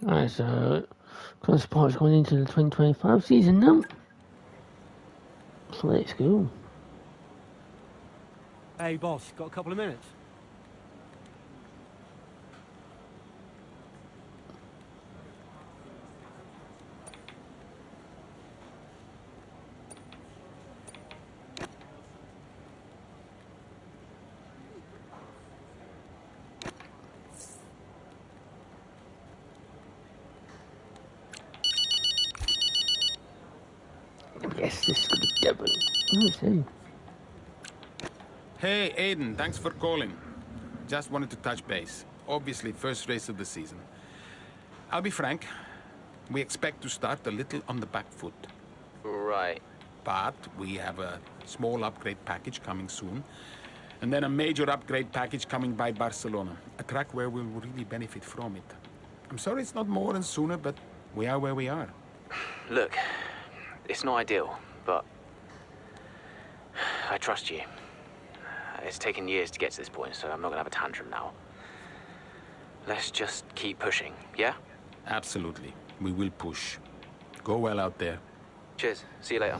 Alright, so Connosport's going into the 2025 season now. So let's go. Hey, boss, got a couple of minutes? Yes, this could be Devon. Who's he? Hey, Aiden, thanks for calling. Just wanted to touch base. Obviously, first race of the season. I'll be frank, we expect to start a little on the back foot. Right. But we have a small upgrade package coming soon, and then a major upgrade package coming by Barcelona. A track where we'll really benefit from it. I'm sorry it's not more and sooner, but we are where we are. Look, it's not ideal, but I trust you. It's taken years to get to this point, so I'm not gonna have a tantrum now. Let's just keep pushing, yeah? Absolutely. We will push. Go well out there. Cheers. See you later.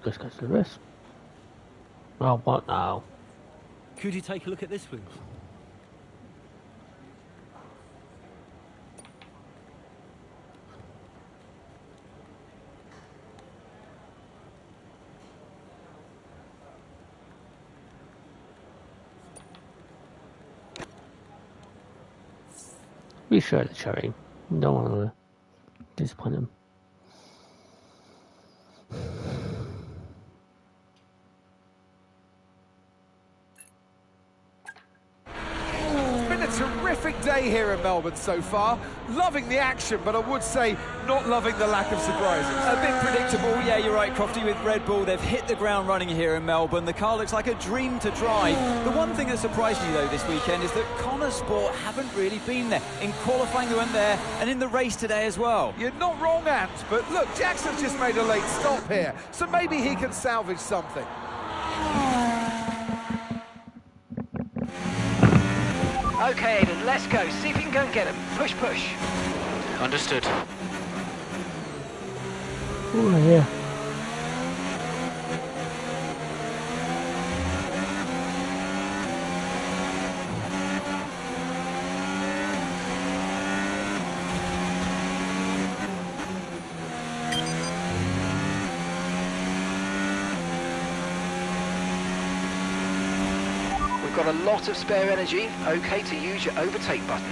Let's go to the rest. Oh, what now? Could you take a look at this, please? Be sure to cherry. Don't want to disappoint him. Terrific day here in Melbourne so far. Loving the action, but I would say not loving the lack of surprises. A bit predictable, yeah, you're right, Crofty, with Red Bull. They've hit the ground running here in Melbourne. The car looks like a dream to drive. The one thing that surprised me, though, this weekend is that Connor Sport haven't really been there. In qualifying, they weren't there, and in the race today as well. You're not wrong, Ant, but look, Jackson's just made a late stop here, so maybe he can salvage something. Okay, Aiden, let's go. See if you can go and get him. Push, push. Understood. Oh, yeah. Got a lot of spare energy. Okay to use your overtake button.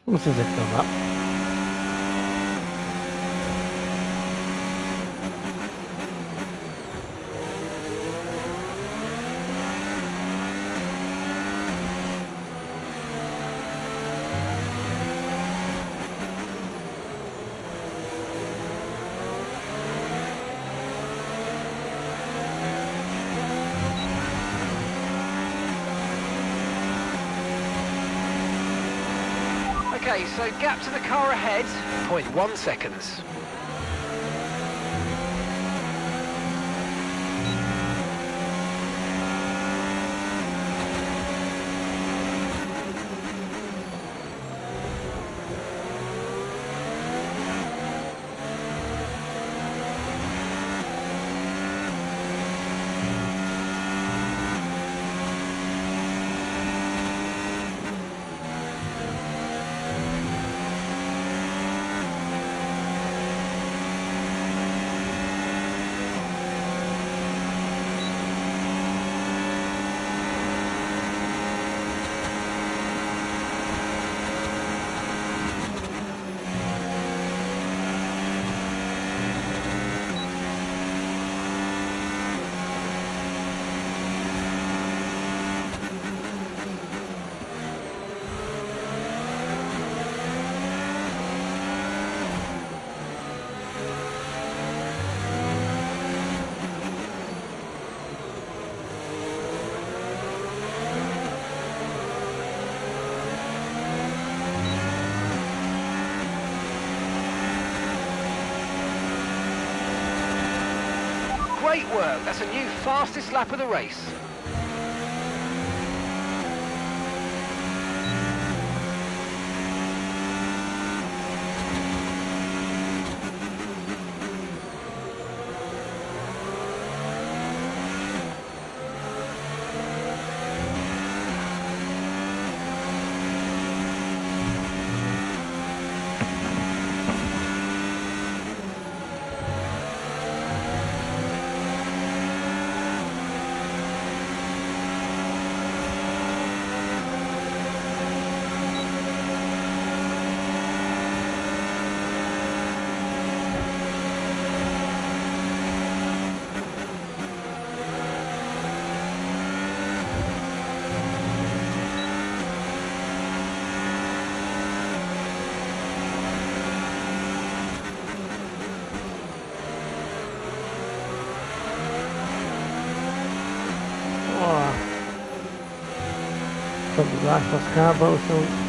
This is a come up. Okay, so gap to the car ahead, 0.1 seconds. Great work. That's a new fastest lap of the race. From the last of Scarborough, so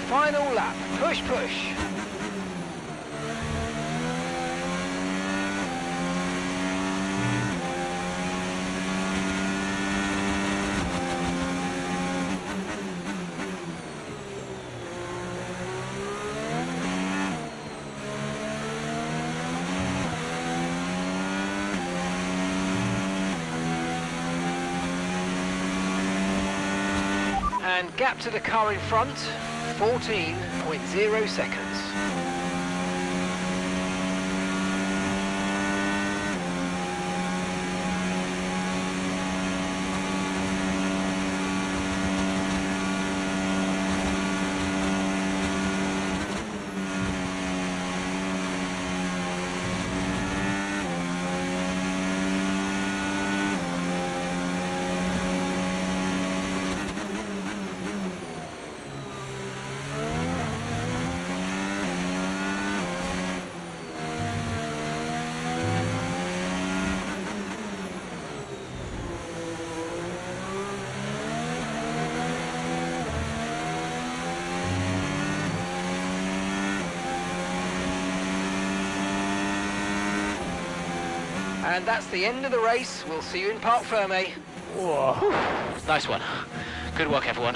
Final lap, push, push. And gap to the car in front, 14.0 seconds. And that's the end of the race. We'll see you in Parc Fermé. Whoa. Nice one. Good work, everyone.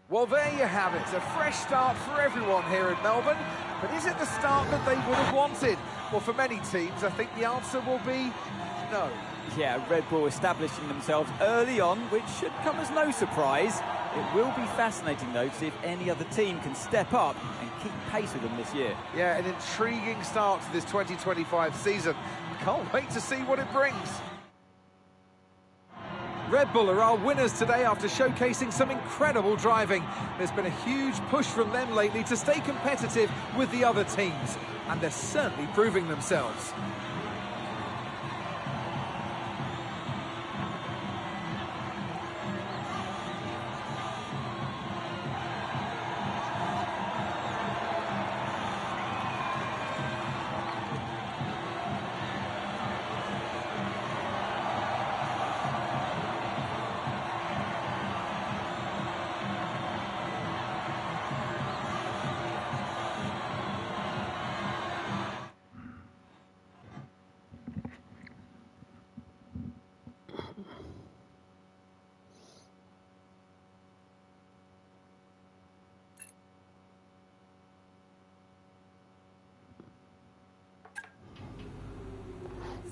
Well, there you have it. A fresh start for everyone here in Melbourne. But is it the start that they would have wanted? Well, for many teams, I think the answer will be no. Yeah, Red Bull establishing themselves early on, which should come as no surprise. It will be fascinating, though, to see if any other team can step up and keep pace with them this year. Yeah, an intriguing start to this 2025 season. Can't wait to see what it brings. Red Bull are our winners today after showcasing some incredible driving. There's been a huge push from them lately to stay competitive with the other teams, and they're certainly proving themselves.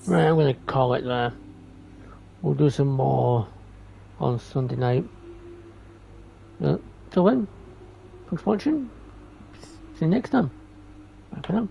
Right, I'm going to call it there. We'll do some more on Sunday night. Till then, thanks for watching. See you next time. Bye for now.